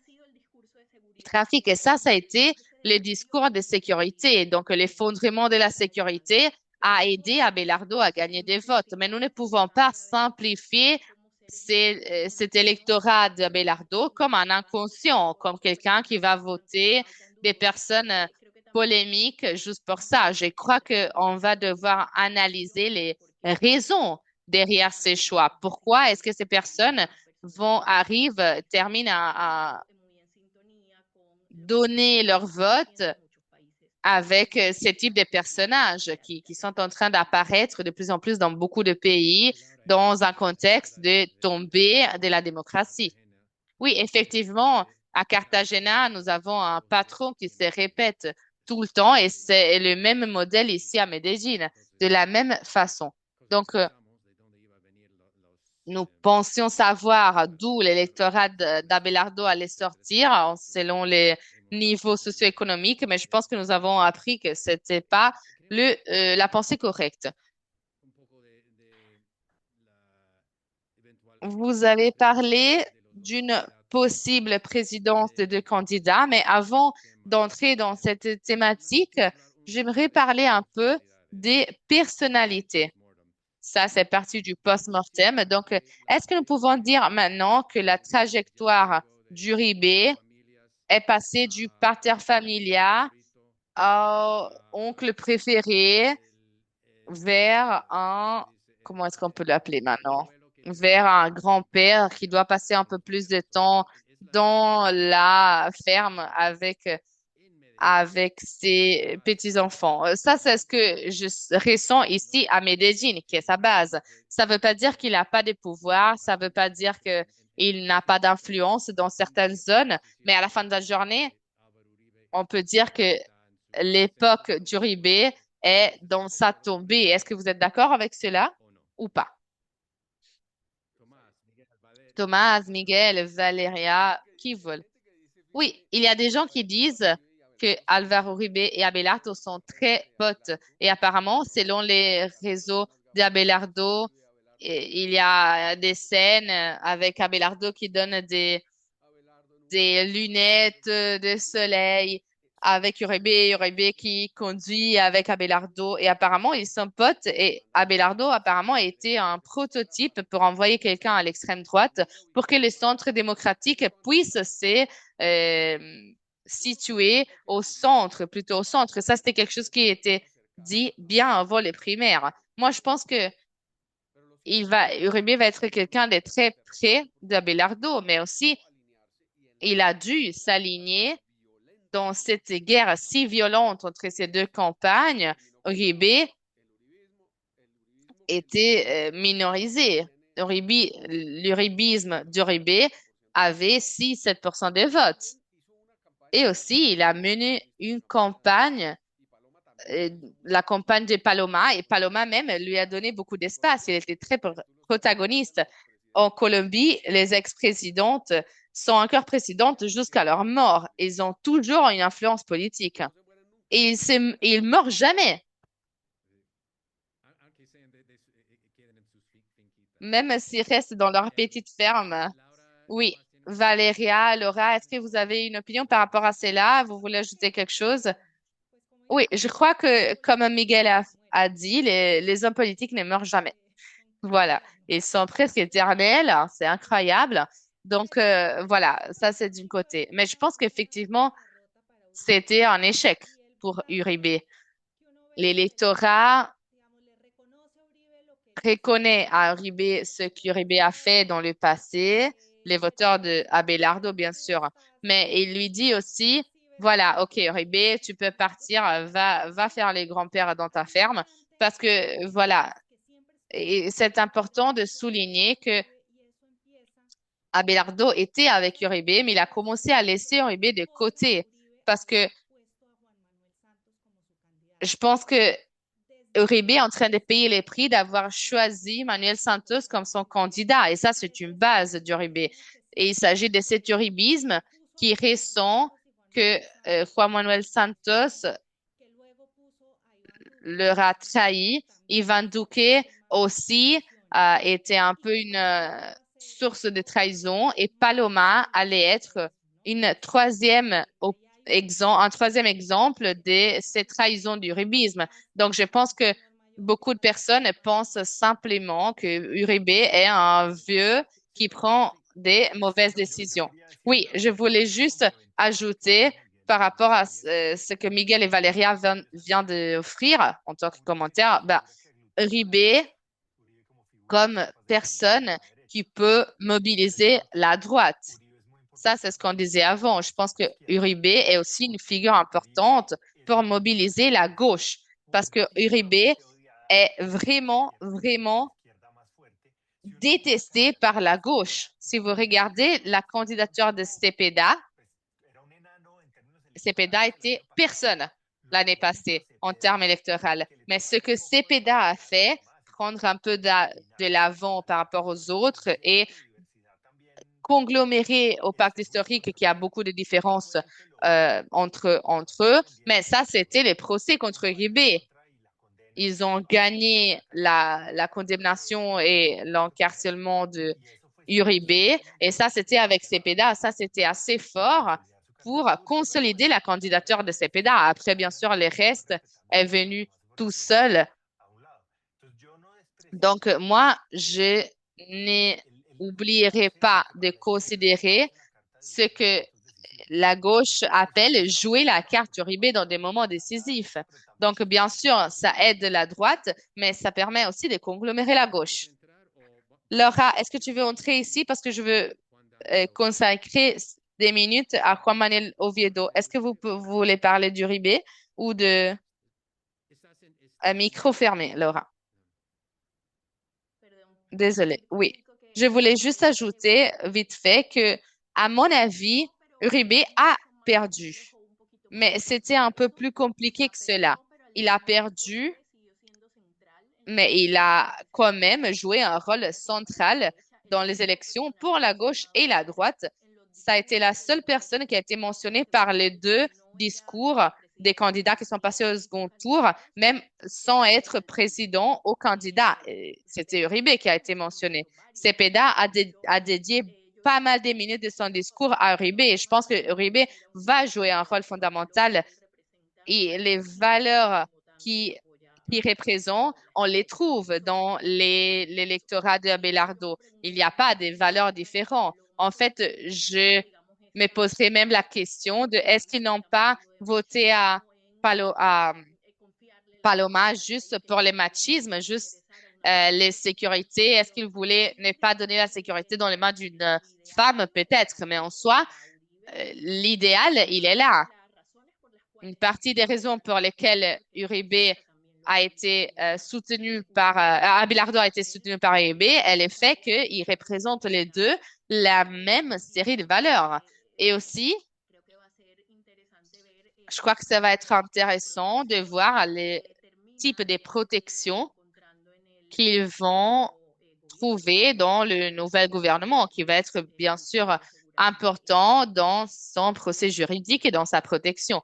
A: trafic. Et ça a été le discours de sécurité. Donc, l'effondrement de la sécurité a aidé Abelardo à gagner des votes. Mais nous ne pouvons pas simplifier cet électorat d'Abelardo comme un inconscient, comme quelqu'un qui va voter des personnes polémiques juste pour ça. Je crois qu'on va devoir analyser les raisons derrière ces choix. Pourquoi est-ce que ces personnes terminent à donner leur vote avec ce type de personnages qui sont en train d'apparaître de plus en plus dans beaucoup de pays dans un contexte de tombée de la démocratie. Oui, effectivement, à Cartagena, nous avons un patron qui se répète tout le temps et c'est le même modèle ici à Medellín, de la même façon. Donc, nous pensions savoir d'où l'électorat d'Abelardo allait sortir selon les niveaux socio-économiques, mais je pense que nous avons appris que c'était pas la pensée correcte. Vous avez parlé d'une possible présidence des deux candidats. Mais avant d'entrer dans cette thématique, j'aimerais parler un peu des personnalités. Ça, c'est parti du post-mortem. Donc, est-ce que nous pouvons dire maintenant que la trajectoire d'Uribe est passée du pater familia au oncle préféré vers un, comment est-ce qu'on peut l'appeler maintenant? Vers un grand-père qui doit passer un peu plus de temps dans la ferme avec ses petits-enfants. Ça, c'est ce que je ressens ici à Medellín, qui est sa base. Ça ne veut pas dire qu'il n'a pas de pouvoir, ça ne veut pas dire qu'il n'a pas d'influence dans certaines zones, mais à la fin de la journée, on peut dire que l'époque d'Uribe est dans sa tombée. Est-ce que vous êtes d'accord avec cela ou pas? Thomas, Miguel, Valeria, qui veulent? Oui, il y a des gens qui disent que Alvaro Uribe et Abelardo sont très potes. Et apparemment, selon les réseaux d'Abelardo, il y a des scènes avec Abelardo qui donne des lunettes de soleil avec Uribe, Uribe qui conduit avec Abelardo. Et apparemment, ils sont potes. Et Abelardo, apparemment, était un prototype pour envoyer quelqu'un à l'extrême droite pour que le centre démocratique puisse se situer au centre, plutôt au centre. Ça, c'était quelque chose qui était dit bien avant les primaires. Moi, je pense que Uribe va être quelqu'un de très près d'Abelardo, mais aussi il a dû s'aligner dans cette guerre si violente entre ces deux campagnes. Uribe était minorisé. L'uribisme d'Uribe avait 6-7% des votes. Et aussi, il a mené une campagne, euh, la campagne de Paloma, et Paloma même lui a donné beaucoup d'espace. Il était très protagoniste. En Colombie, les ex-présidentes sont encore présidentes jusqu'à leur mort. Ils ont toujours une influence politique. Et ils meurent jamais. Même s'ils restent dans leur petite ferme. Oui. Valéria, Laura, est-ce que vous avez une opinion par rapport à cela? Vous voulez ajouter quelque chose? Oui, je crois que, comme Miguel a dit, les hommes politiques ne meurent jamais. Voilà. Ils sont presque éternels. C'est incroyable. Donc, voilà, ça, c'est d'un côté. Mais je pense qu'effectivement, c'était un échec pour Uribe. L'électorat reconnaît à Uribe ce qu'Uribe a fait dans le passé, les voteurs de Abelardo, bien sûr. Mais il lui dit aussi, voilà, OK, Uribe, tu peux partir, va faire les grands-pères dans ta ferme, parce que, voilà, et c'est important de souligner que Abelardo était avec Uribe, mais il a commencé à laisser Uribe de côté, parce que je pense que Uribe est en train de payer les prix d'avoir choisi Manuel Santos comme son candidat. Et ça, c'est une base d'Uribe. Et il s'agit de cet uribisme qui ressent que Juan Manuel Santos leur a trahi. Ivan Duque aussi était un peu une source de trahison. Et Paloma allait être une un troisième exemple de cette trahison du uribisme. Donc, je pense que beaucoup de personnes pensent simplement que Uribe est un vieux qui prend des mauvaises décisions. Oui, je voulais juste ajouter par rapport à ce que Miguel et Valéria viennent d'offrir en tant que commentaire, bah, Uribe comme personne qui peut mobiliser la droite. Ça, c'est ce qu'on disait avant. Je pense que Uribe est aussi une figure importante pour mobiliser la gauche parce que Uribe est vraiment, vraiment détesté par la gauche. Si vous regardez la candidature de Cepeda, Cepeda était personne l'année passée en termes électoraux. Mais ce que Cepeda a fait, prendre un peu de l'avant par rapport aux autres et congloméré au pacte historique qui a beaucoup de différences entre eux. Mais ça, c'était les procès contre Uribe. Ils ont gagné la condamnation et l'encarcellement Uribe. Et ça, c'était avec Cepeda. Ça, c'était assez fort pour consolider la candidature de Cepeda. Après, bien sûr, le reste est venu tout seul. Donc, moi, je n'oublierai pas de considérer ce que la gauche appelle jouer la carte Uribe dans des moments décisifs. Donc, bien sûr, ça aide la droite, mais ça permet aussi de conglomérer la gauche. Laura, est-ce que tu veux entrer ici parce que je veux consacrer des minutes à Juan Manuel Oviedo. Est-ce que vous voulez parler d'Uribe ou de un micro fermé, Laura? Désolée. Oui. Je voulais juste ajouter vite fait que, à mon avis, Uribe a perdu. Mais c'était un peu plus compliqué que cela. Il a perdu, mais il a quand même joué un rôle central dans les élections pour la gauche et la droite. Ça a été la seule personne qui a été mentionnée par les deux discours des candidats qui sont passés au second tour, même sans être président au candidat. C'était Uribe qui a été mentionné. Cepeda a dédié pas mal de minutes de son discours à Uribe et je pense que Uribe va jouer un rôle fondamental et les valeurs qui, qui représentent, on les trouve dans l'électorat de Abelardo. Il n'y a pas des valeurs différentes. En fait, je me poserais même la question de est-ce qu'ils n'ont pas voté à Paloma juste pour les machismes, juste les sécurités. Est-ce qu'ils voulaient ne pas donner la sécurité dans les mains d'une femme, peut-être, mais en soi, l'idéal, il est là. Une partie des raisons pour lesquelles Uribe a été soutenu par Abelardo a été soutenu par Uribe est le fait qu'ils représentent les deux la même série de valeurs. Et aussi, je crois que ça va être intéressant de voir les types de protections qu'ils vont trouver dans le nouvel gouvernement, qui va être bien sûr important dans son procès juridique et dans sa protection.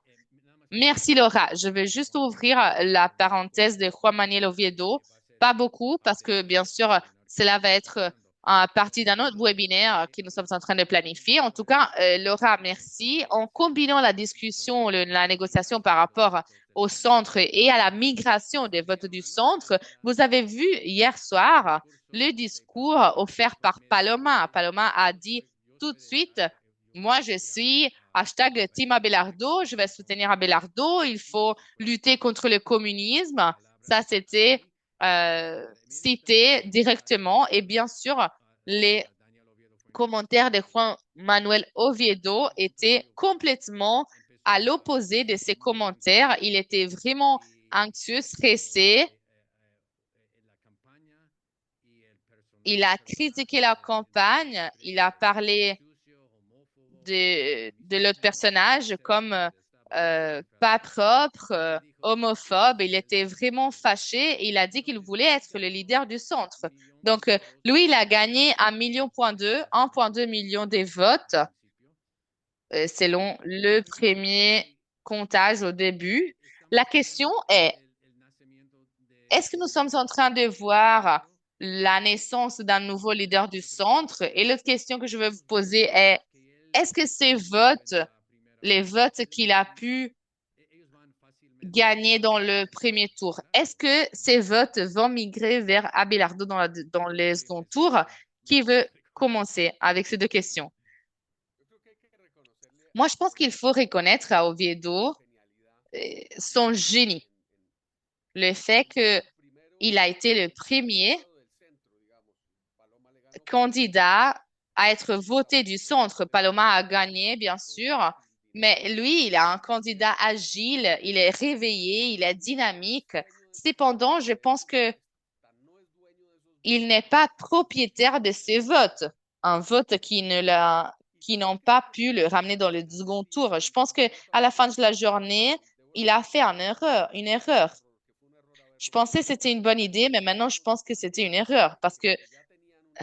A: Merci Laura. Je vais juste ouvrir la parenthèse de Juan Manuel Oviedo. Pas beaucoup parce que bien sûr, cela va être en partie d'un autre webinaire que nous sommes en train de planifier. En tout cas, Laura, merci. En combinant la discussion, la négociation par rapport au centre et à la migration des votes du centre, vous avez vu hier soir le discours offert par Paloma. Paloma a dit tout de suite, moi je suis hashtag Team Abelardo, je vais soutenir Abelardo, il faut lutter contre le communisme. Ça, c'était cité directement. Et bien sûr, les commentaires de Juan Manuel Oviedo étaient complètement à l'opposé de ces commentaires. Il était vraiment anxieux, stressé. Il a critiqué la campagne, il a parlé de l'autre personnage comme pas propre, homophobe. Il était vraiment fâché et il a dit qu'il voulait être le leader du centre. Donc, lui, il a gagné 1,2 million de votes selon le premier comptage au début. La question est-ce que nous sommes en train de voir la naissance d'un nouveau leader du centre? Et l'autre question que je veux vous poser est-ce que ces votes, les votes qu'il a pu gagner dans le premier tour, est-ce que ces votes vont migrer vers Abelardo dans les second tours? Qui veut commencer avec ces deux questions? Moi, je pense qu'il faut reconnaître à Oviedo son génie. Le fait qu'il a été le premier candidat à être voté du centre. Paloma a gagné, bien sûr, mais lui, il est un candidat agile, il est réveillé, il est dynamique. Cependant, je pense que il n'est pas propriétaire de ses votes. Un vote qui n'ont pas pu le ramener dans le second tour. Je pense que à la fin de la journée, il a fait une erreur. Je pensais que c'était une bonne idée, mais maintenant je pense que c'était une erreur parce que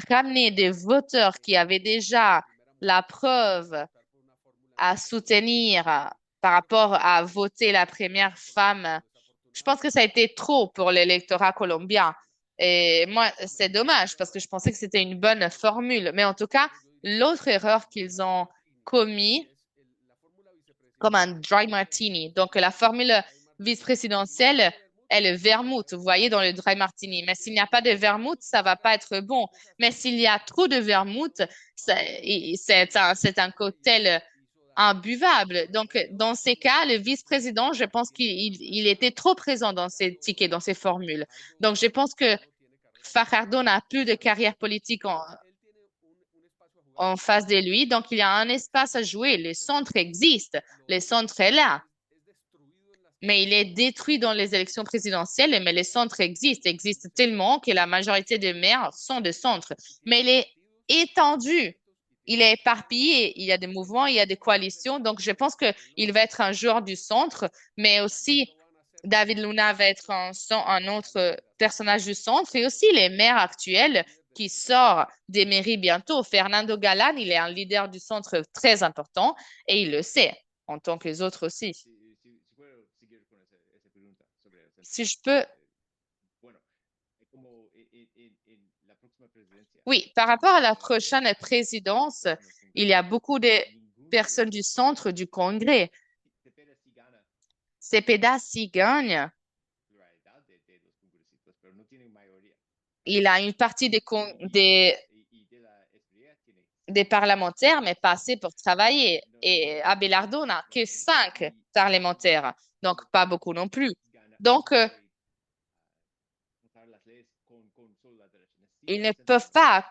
A: ramener des voteurs qui avaient déjà la preuve à soutenir par rapport à voter la première femme, je pense que ça a été trop pour l'électorat colombien. Et moi, c'est dommage parce que je pensais que c'était une bonne formule. Mais en tout cas, l'autre erreur qu'ils ont commis, comme un dry martini. Donc, la formule vice-présidentielle est le vermouth, vous voyez, dans le dry martini. Mais s'il n'y a pas de vermouth, ça va pas être bon. Mais s'il y a trop de vermouth, c'est un cocktail imbuvable. Donc, dans ces cas, le vice-président, je pense qu'il était trop présent dans ses tickets, dans ses formules. Donc, je pense que Fajardo n'a plus de carrière politique en face de lui. Donc, il y a un espace à jouer. Le centre existe. Le centre est là. Mais il est détruit dans les élections présidentielles, mais les centres existent tellement que la majorité des maires sont de centres. Mais il est étendu, il est éparpillé, il y a des mouvements, il y a des coalitions. Donc, je pense qu'il va être un joueur du centre, mais aussi David Luna va être un autre personnage du centre et aussi les maires actuels qui sortent des mairies bientôt. Fernando Galán, il est un leader du centre très important et il le sait, en tant que les autres aussi. Si je peux, oui, par rapport à la prochaine présidence, il y a beaucoup de personnes du centre du Congrès. Cepeda, s'il gagne, il a une partie des parlementaires, mais pas assez pour travailler. Et Abelardo n'a que 5 parlementaires, donc pas beaucoup non plus. Donc, ils ne peuvent pas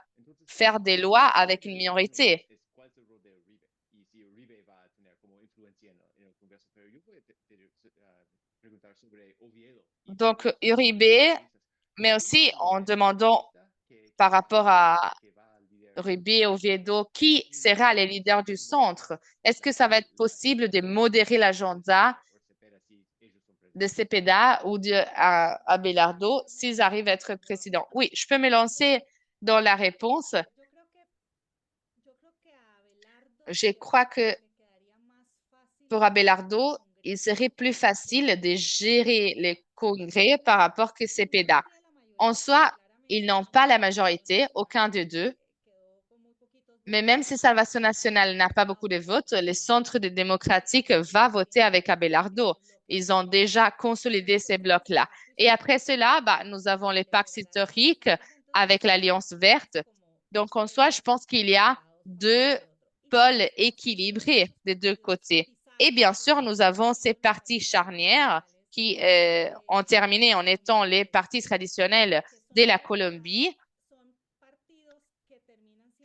A: faire des lois avec une minorité. Donc, Uribe, mais aussi en demandant par rapport à Uribe et Oviedo, qui sera les leaders du centre? Est-ce que ça va être possible de modérer l'agenda de Cepeda ou de Abelardo s'ils arrivent à être présidents? Oui, je peux me lancer dans la réponse. Je crois que pour Abelardo, il serait plus facile de gérer les congrès par rapport que Cepeda. En soi, ils n'ont pas la majorité, aucun des deux. Mais même si Salvation Nationale n'a pas beaucoup de votes, le centre de démocratique va voter avec Abelardo. Ils ont déjà consolidé ces blocs-là. Et après cela, bah, nous avons les pactes historiques avec l'Alliance verte. Donc, en soi, je pense qu'il y a deux pôles équilibrés des deux côtés. Et bien sûr, nous avons ces partis charnières qui ont terminé en étant les partis traditionnels de la Colombie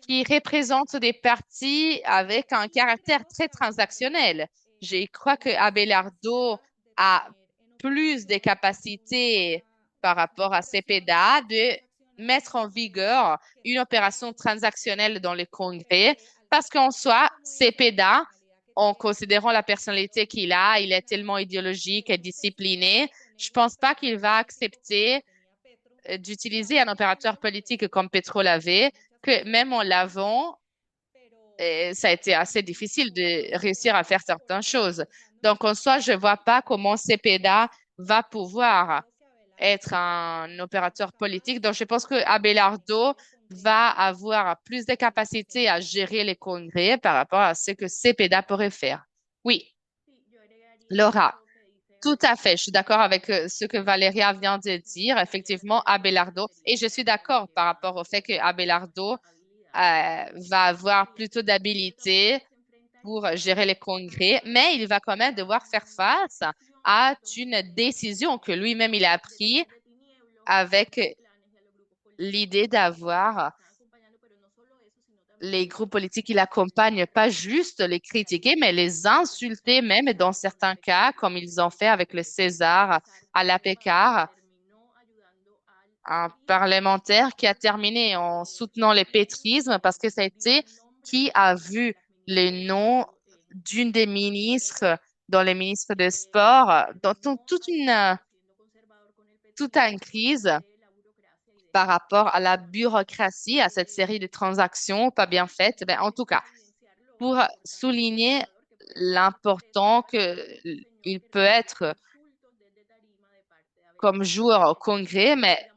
A: qui représentent des partis avec un caractère très transactionnel. Je crois que Abelardo a plus de capacités par rapport à Cepeda de mettre en vigueur une opération transactionnelle dans le Congrès parce qu'en soi, Cepeda, en considérant la personnalité qu'il a, il est tellement idéologique et discipliné, je pense pas qu'il va accepter d'utiliser un opérateur politique comme Petro l'avait, que même en l'avant, ça a été assez difficile de réussir à faire certaines choses. Donc, en soi, je ne vois pas comment Cepeda va pouvoir être un opérateur politique. Donc, je pense que Abelardo va avoir plus de capacités à gérer les congrès par rapport à ce que Cepeda pourrait faire. Oui, Laura. Tout à fait, je suis d'accord avec ce que Valéria vient de dire. Effectivement, Abelardo, et je suis d'accord par rapport au fait que Abelardo va avoir plutôt d'habilité pour gérer les congrès, mais il va quand même devoir faire face à une décision que lui-même il a prise avec l'idée d'avoir les groupes politiques qui l'accompagnent, pas juste les critiquer, mais les insulter même dans certains cas, comme ils ont fait avec le César à la Pécard, un parlementaire qui a terminé en soutenant le pétrisme parce que ça a été qui a vu les noms d'une des ministres dans les ministres des Sports, dans toute une crise par rapport à la bureaucratie, à cette série de transactions pas bien faites. Ben, en tout cas, pour souligner l'important qu'il peut être comme joueur au Congrès, mais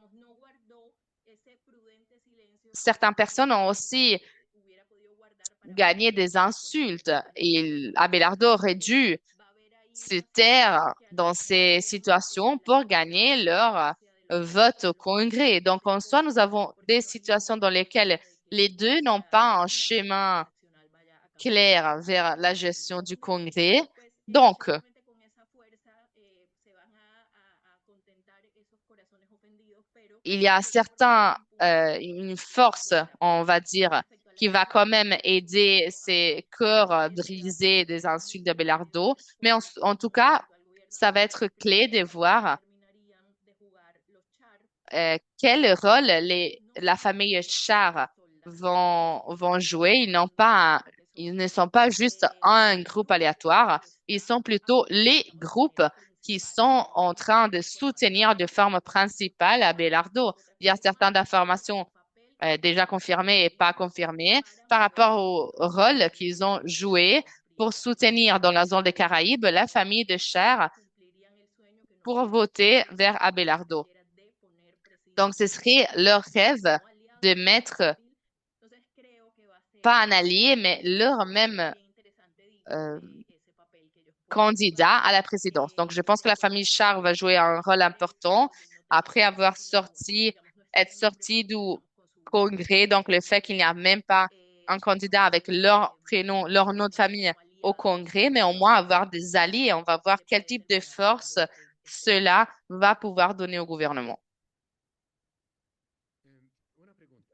A: certaines personnes ont aussi gagné des insultes. Et Abelardo aurait dû se taire dans ces situations pour gagner leur vote au Congrès. Donc, en soi, nous avons des situations dans lesquelles les deux n'ont pas un chemin clair vers la gestion du Congrès. Donc, il y a une force, on va dire, qui va quand même aider ces cœurs brisés des insultes de Belardo. Mais en tout cas, ça va être clé de voir quel rôle la famille Char vont jouer. Ils ne sont pas juste un groupe aléatoire, ils sont plutôt les groupes qui sont en train de soutenir de forme principale Abelardo. Il y a certaines informations déjà confirmées et pas confirmées par rapport au rôle qu'ils ont joué pour soutenir dans la zone des Caraïbes la famille de Cher pour voter vers Abelardo. Donc, ce serait leur rêve de mettre pas un allié, mais leur même euh, candidat à la présidence. Donc, je pense que la famille Char va jouer un rôle important après être sorti du Congrès. Donc, le fait qu'il n'y a même pas un candidat avec leur prénom, leur nom de famille au Congrès, mais au moins avoir des alliés. On va voir quel type de force cela va pouvoir donner au gouvernement.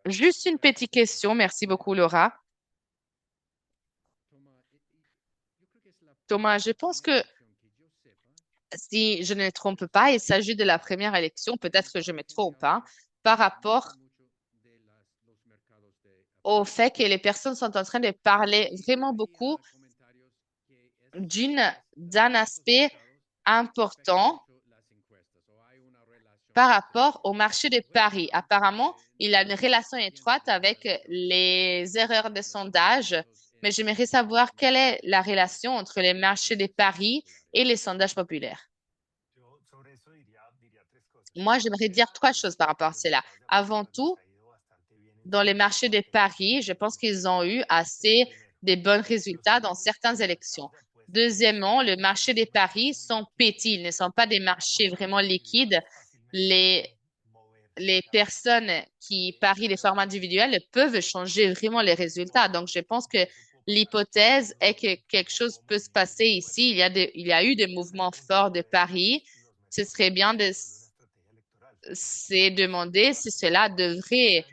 A: Juste une petite question. Merci beaucoup, Laura. Thomas, je pense que si je ne me trompe pas, il s'agit de la première élection, peut-être que je me trompe, hein, par rapport au fait que les personnes sont en train de parler vraiment beaucoup d'un aspect important par rapport au marché de Paris. Apparemment, il a une relation étroite avec les erreurs de sondage, mais j'aimerais savoir quelle est la relation entre les marchés de Paris et les sondages populaires. Moi, j'aimerais dire trois choses par rapport à cela. Avant tout, dans les marchés de Paris, je pense qu'ils ont eu assez de bons résultats dans certaines élections. Deuxièmement, le marché des paris sont petits, ils ne sont pas des marchés vraiment liquides. Les, les personnes qui parient les formats individuels peuvent changer vraiment les résultats. Donc, je pense que l'hypothèse est que quelque chose peut se passer ici. Il y a eu des mouvements forts de paris. Ce serait bien de se demander si cela devrait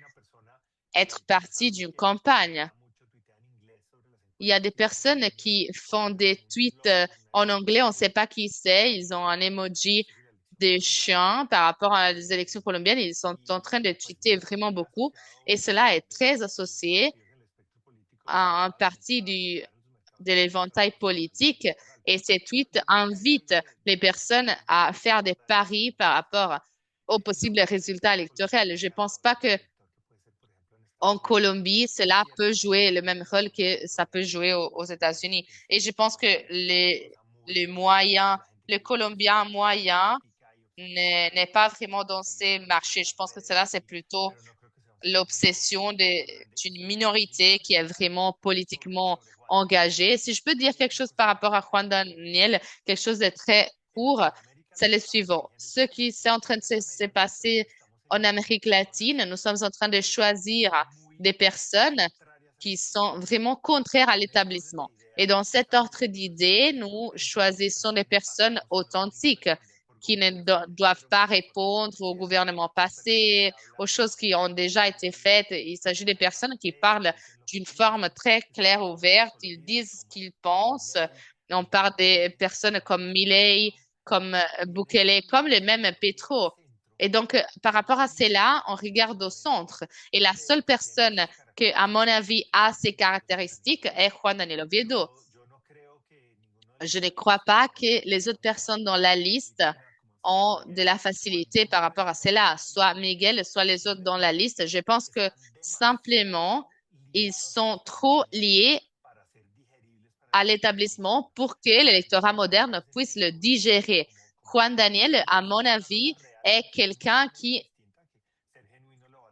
A: être partie d'une campagne. Il y a des personnes qui font des tweets en anglais, on ne sait pas qui c'est. Ils ont un emoji de chien par rapport à les élections colombiennes. Ils sont en train de tweeter vraiment beaucoup et cela est très associé à un parti de l'éventail politique et ces tweets invitent les personnes à faire des paris par rapport aux possibles résultats électoraux. Je ne pense pas que en Colombie, cela peut jouer le même rôle que ça peut jouer aux États-Unis. Et je pense que les moyens, le Colombien moyen n'est pas vraiment dans ces marchés. Je pense que cela, c'est plutôt l'obsession d'une minorité qui est vraiment politiquement engagée. Si je peux dire quelque chose par rapport à Juan Daniel, quelque chose de très court, c'est le suivant. Ce qui est en train de se passer en Amérique latine, nous sommes en train de choisir des personnes qui sont vraiment contraires à l'établissement. Et dans cet ordre d'idées, nous choisissons des personnes authentiques qui ne doivent pas répondre au gouvernement passé, aux choses qui ont déjà été faites. Il s'agit des personnes qui parlent d'une forme très claire, ouverte. Ils disent ce qu'ils pensent. On parle des personnes comme Milei, comme Bukele, comme le même Petro. Et donc, par rapport à cela, on regarde au centre. Et la seule personne qui, à mon avis, a ces caractéristiques est Juan Daniel Oviedo. Je ne crois pas que les autres personnes dans la liste ont de la facilité par rapport à cela, soit Miguel, soit les autres dans la liste. Je pense que simplement, ils sont trop liés à l'établissement pour que l'électorat moderne puisse le digérer. Juan Daniel, à mon avis, est quelqu'un qui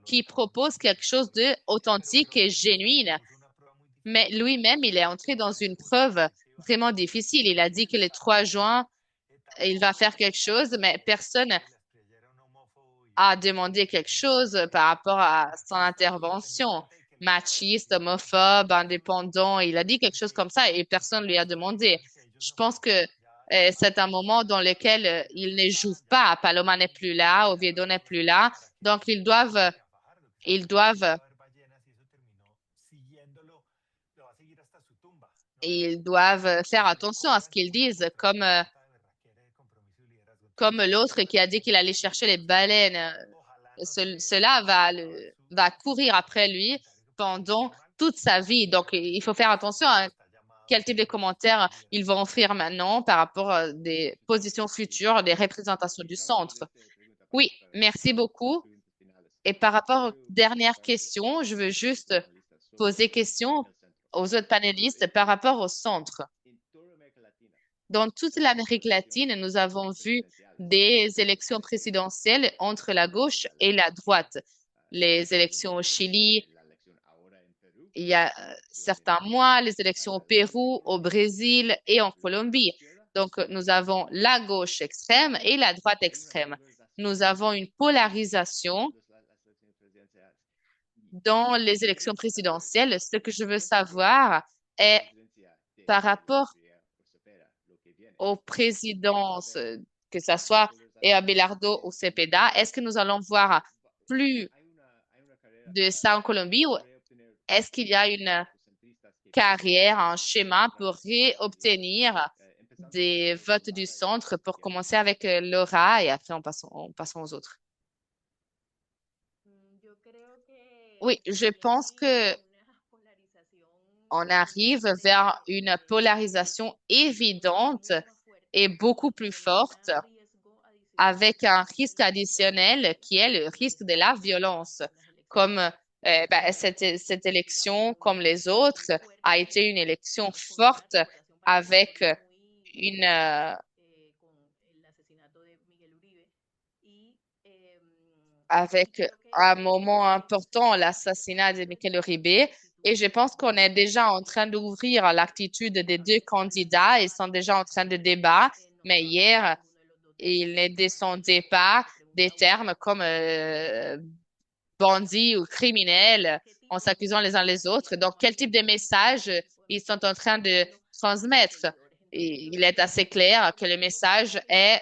A: qui propose quelque chose de authentique et genuine. Mais lui-même, il est entré dans une preuve vraiment difficile. Il a dit que le 3 juin, il va faire quelque chose, mais personne a demandé quelque chose par rapport à son intervention. Machiste, homophobe, indépendant, il a dit quelque chose comme ça et personne lui a demandé. Je pense que c'est un moment dans lequel il ne joue pas. Paloma n'est plus là, Oviedo n'est plus là, donc ils doivent, ils doivent faire attention à ce qu'ils disent, comme l'autre qui a dit qu'il allait chercher les baleines. Cela va courir après lui pendant toute sa vie. Donc, il faut faire attention à quel type de commentaires ils vont offrir maintenant par rapport à des positions futures, des représentations du centre. Oui, merci beaucoup. Et par rapport aux dernières questions, je veux juste poser question aux autres panélistes par rapport au centre. Dans toute l'Amérique latine, nous avons vu des élections présidentielles entre la gauche et la droite. Les élections au Chili, il y a certains mois, les élections au Pérou, au Brésil et en Colombie. Donc, nous avons la gauche extrême et la droite extrême. Nous avons une polarisation dans les élections présidentielles. Ce que je veux savoir est par rapport aux présidences, que ce soit Abelardo ou Cepeda, est-ce que nous allons voir plus de ça en Colombie ou est-ce qu'il y a une carrière, un schéma pour réobtenir des votes du centre pour commencer avec Laura et après on passant aux autres? Oui, je pense que on arrive vers une polarisation évidente et beaucoup plus forte avec un risque additionnel qui est le risque de la violence. Comme cette élection, comme les autres, a été une élection forte avec une, euh, avec un moment important, l'assassinat de Michael Uribe. Et je pense qu'on est déjà en train d'ouvrir l'attitude des deux candidats. Ils sont déjà en train de débattre. Mais hier, il ne descendait pas des termes comme bandits ou criminels en s'accusant les uns les autres. Donc, quel type de message ils sont en train de transmettre? Et il est assez clair que le message est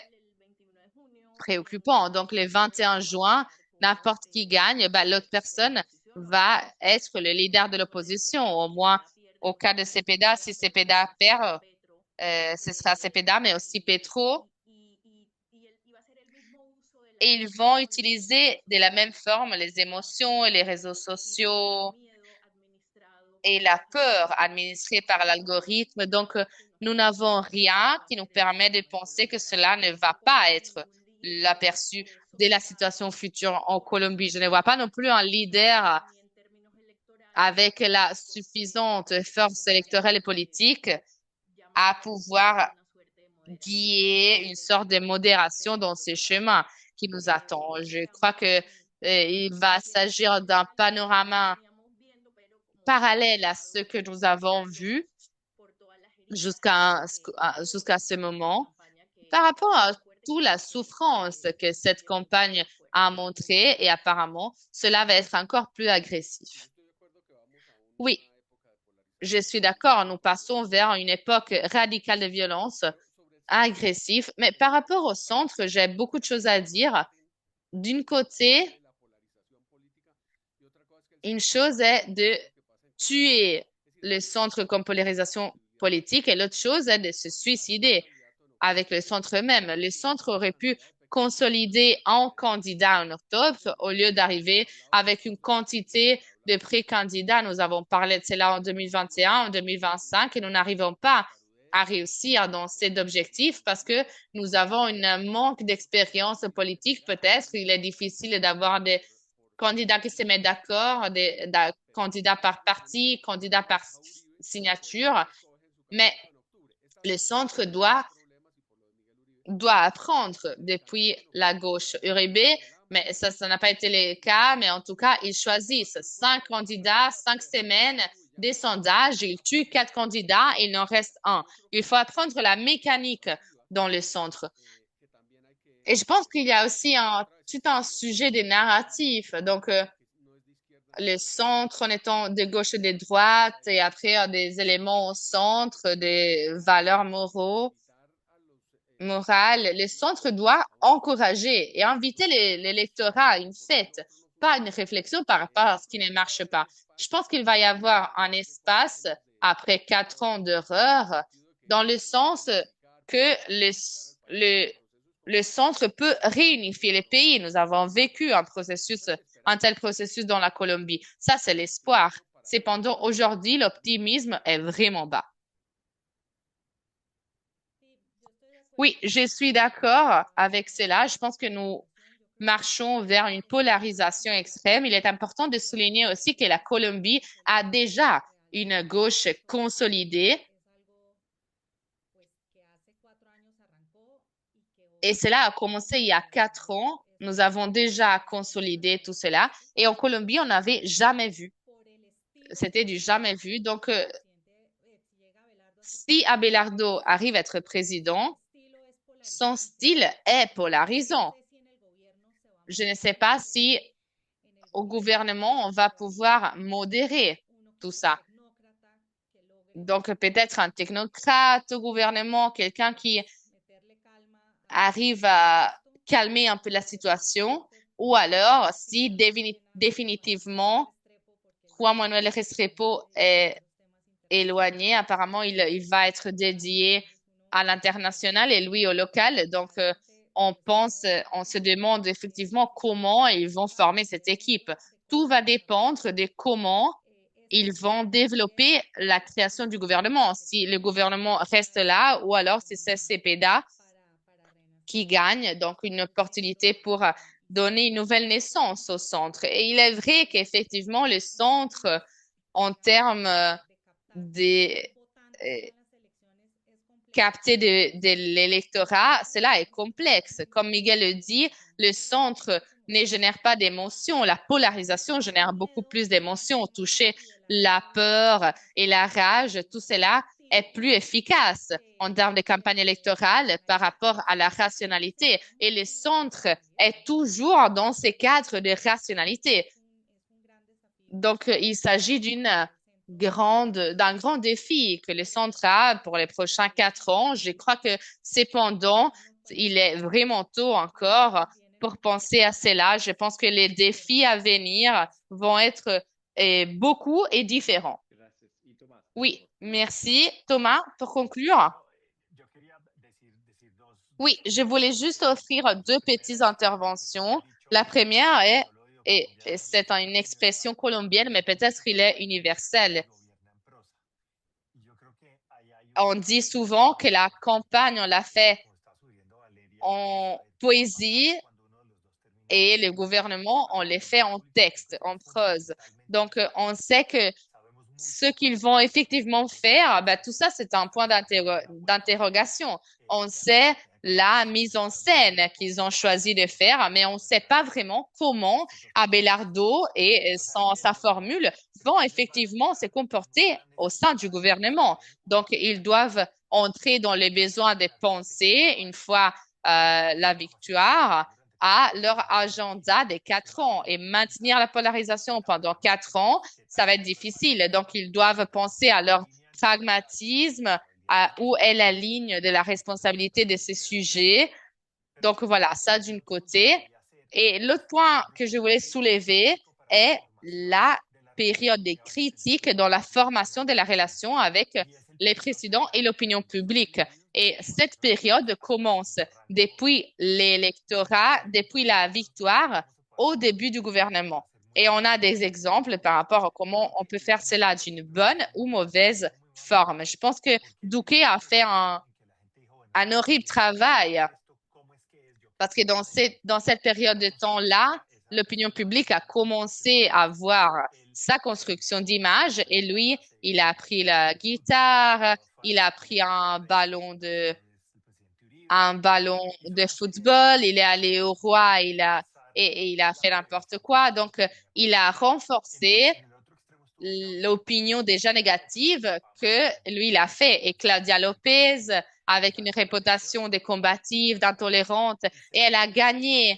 A: préoccupant. Donc, le 21 juin, n'importe qui gagne, ben, l'autre personne va être le leader de l'opposition. Au moins, au cas de Cepeda, si Cepeda perd, ce sera Cepeda, mais aussi Petro. Et ils vont utiliser de la même forme les émotions, les réseaux sociaux et la peur administrée par l'algorithme. Donc, nous n'avons rien qui nous permet de penser que cela ne va pas être l'aperçu de la situation future en Colombie. Je ne vois pas non plus un leader avec la suffisante force électorale et politique à pouvoir guider une sorte de modération dans ces chemins qui nous attend. Je crois que il va s'agir d'un panorama parallèle à ce que nous avons vu jusqu'à ce moment par rapport à toute la souffrance que cette campagne a montrée et apparemment, cela va être encore plus agressif. Oui, je suis d'accord, nous passons vers une époque radicale de violence, agressive, mais par rapport au centre, j'ai beaucoup de choses à dire. D'une côté, une chose est de tuer le centre comme polarisation politique et l'autre chose est de se suicider avec le centre même. Le centre aurait pu consolider un candidat en octobre au lieu d'arriver avec une quantité de pré-candidats. Nous avons parlé de cela en 2021, en 2025 et nous n'arrivons pas à réussir dans cet objectif parce que nous avons un manque d'expérience politique peut-être. Il est difficile d'avoir des candidats qui se mettent d'accord, des candidats par parti, candidats par signature, mais le centre doit apprendre depuis la gauche. Uribe Mais ça n'a pas été le cas, mais en tout cas, ils choisissent 5 candidats, 5 semaines, des sondages, ils tuent 4 candidats, il en reste un. Il faut apprendre la mécanique dans le centre. Et je pense qu'il y a aussi tout un sujet des narratifs. Donc, le centre en étant de gauche et de droite, et après des éléments au centre, des valeurs morales. Le centre doit encourager et inviter l'électorat à une fête, pas une réflexion par rapport à ce qui ne marche pas. Je pense qu'il va y avoir un espace après 4 ans d'horreur, dans le sens que le, le centre peut réunifier les pays. Nous avons vécu un tel processus dans la Colombie. Ça, c'est l'espoir. Cependant, aujourd'hui, l'optimisme est vraiment bas. Oui, je suis d'accord avec cela. Je pense que nous marchons vers une polarisation extrême. Il est important de souligner aussi que la Colombie a déjà une gauche consolidée et cela a commencé il y a 4 ans. Nous avons déjà consolidé tout cela et en Colombie, on n'avait jamais vu. C'était du jamais vu. Donc, si Abelardo arrive à être président, son style est polarisant. Je ne sais pas si au gouvernement, on va pouvoir modérer tout ça. Donc, peut-être un technocrate au gouvernement, quelqu'un qui arrive à calmer un peu la situation, ou alors, si définitivement Juan Manuel Restrepo est éloigné, apparemment, il va être dédié à l'international et lui au local. Donc, on se demande effectivement comment ils vont former cette équipe. Tout va dépendre de comment ils vont développer la création du gouvernement. Si le gouvernement reste là ou alors si c'est Cepeda qui gagne, donc une opportunité pour donner une nouvelle naissance au centre. Et il est vrai qu'effectivement, le centre, en termes des capter de l'électorat, cela est complexe. Comme Miguel le dit, le centre ne génère pas d'émotions. La polarisation génère beaucoup plus d'émotions. Toucher la peur et la rage, tout cela est plus efficace en termes de campagne électorale par rapport à la rationalité. Et le centre est toujours dans ces cadres de rationalité. Donc, il s'agit d'un grand défi que le centre a pour les prochains 4 ans. Je crois que cependant, il est vraiment tôt encore pour penser à cela. Je pense que les défis à venir vont être beaucoup et différents. Oui, merci. Thomas, pour conclure. Oui, je voulais juste offrir 2 petites interventions. La première et c'est une expression colombienne, mais peut-être il est universel. On dit souvent que la campagne, on l'a fait en poésie et le gouvernement, on les fait en texte, en prose. Donc, on sait que ce qu'ils vont effectivement faire, ben, tout ça, c'est un point d'interrogation. On sait la mise en scène qu'ils ont choisi de faire, mais on ne sait pas vraiment comment Abelardo et sa formule vont effectivement se comporter au sein du gouvernement. Donc, ils doivent entrer dans les besoins des pensées une fois la victoire à leur agenda des 4 ans et maintenir la polarisation pendant 4 ans, ça va être difficile. Donc, ils doivent penser à leur pragmatisme, à où est la ligne de la responsabilité de ces sujets. Donc, voilà, ça d'une côté. Et l'autre point que je voulais soulever est la période des critiques dans la formation de la relation avec les présidents et l'opinion publique. Et cette période commence depuis l'électorat, depuis la victoire, au début du gouvernement. Et on a des exemples par rapport à comment on peut faire cela d'une bonne ou mauvaise forme. Je pense que Douquet a fait un horrible travail parce que dans cette période de temps-là, l'opinion publique a commencé à voir sa construction d'image et lui, il a pris la guitare, il a pris un ballon de football, il est allé au roi, et il a fait n'importe quoi. Donc, il a renforcé l'opinion déjà négative que lui, il a fait. Et Claudia Lopez, avec une réputation de combative, d'intolérante, et elle a gagné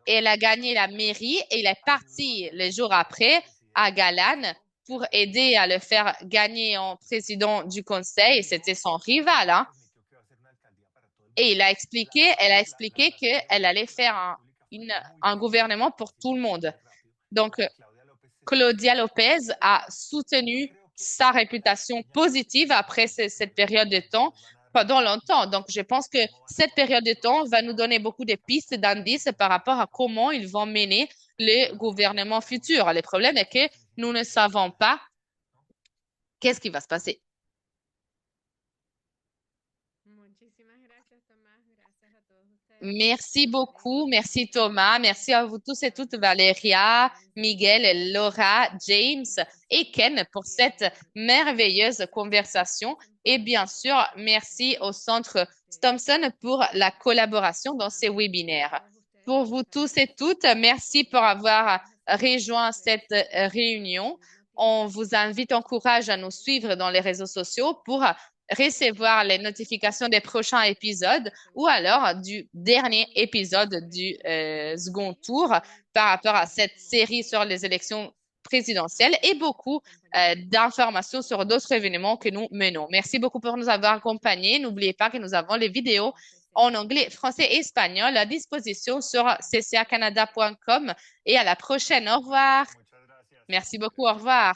A: la mairie et il est parti les jours après à Galan pour aider à le faire gagner en président du conseil. C'était son rival, hein. Et elle a expliqué qu'elle allait faire un gouvernement pour tout le monde. Donc, Claudia Lopez a soutenu sa réputation positive après cette période de temps pendant longtemps. Donc, je pense que cette période de temps va nous donner beaucoup de pistes, d'indices par rapport à comment ils vont mener le gouvernement futur. Le problème est que nous ne savons pas qu'est-ce qui va se passer. Merci beaucoup. Merci Thomas. Merci à vous tous et toutes, Valéria, Miguel, Laura, James et Ken pour cette merveilleuse conversation. Et bien sûr, merci au Centre Thompson pour la collaboration dans ces webinaires. Pour vous tous et toutes, merci pour avoir rejoint cette réunion. On vous invite, encourage à nous suivre dans les réseaux sociaux pour recevoir les notifications des prochains épisodes ou alors du dernier épisode du second tour par rapport à cette série sur les élections présidentielles et beaucoup d'informations sur d'autres événements que nous menons. Merci beaucoup pour nous avoir accompagnés. N'oubliez pas que nous avons les vidéos en anglais, français et espagnol à disposition sur ccacanada.com et à la prochaine. Au revoir. Merci beaucoup. Au revoir.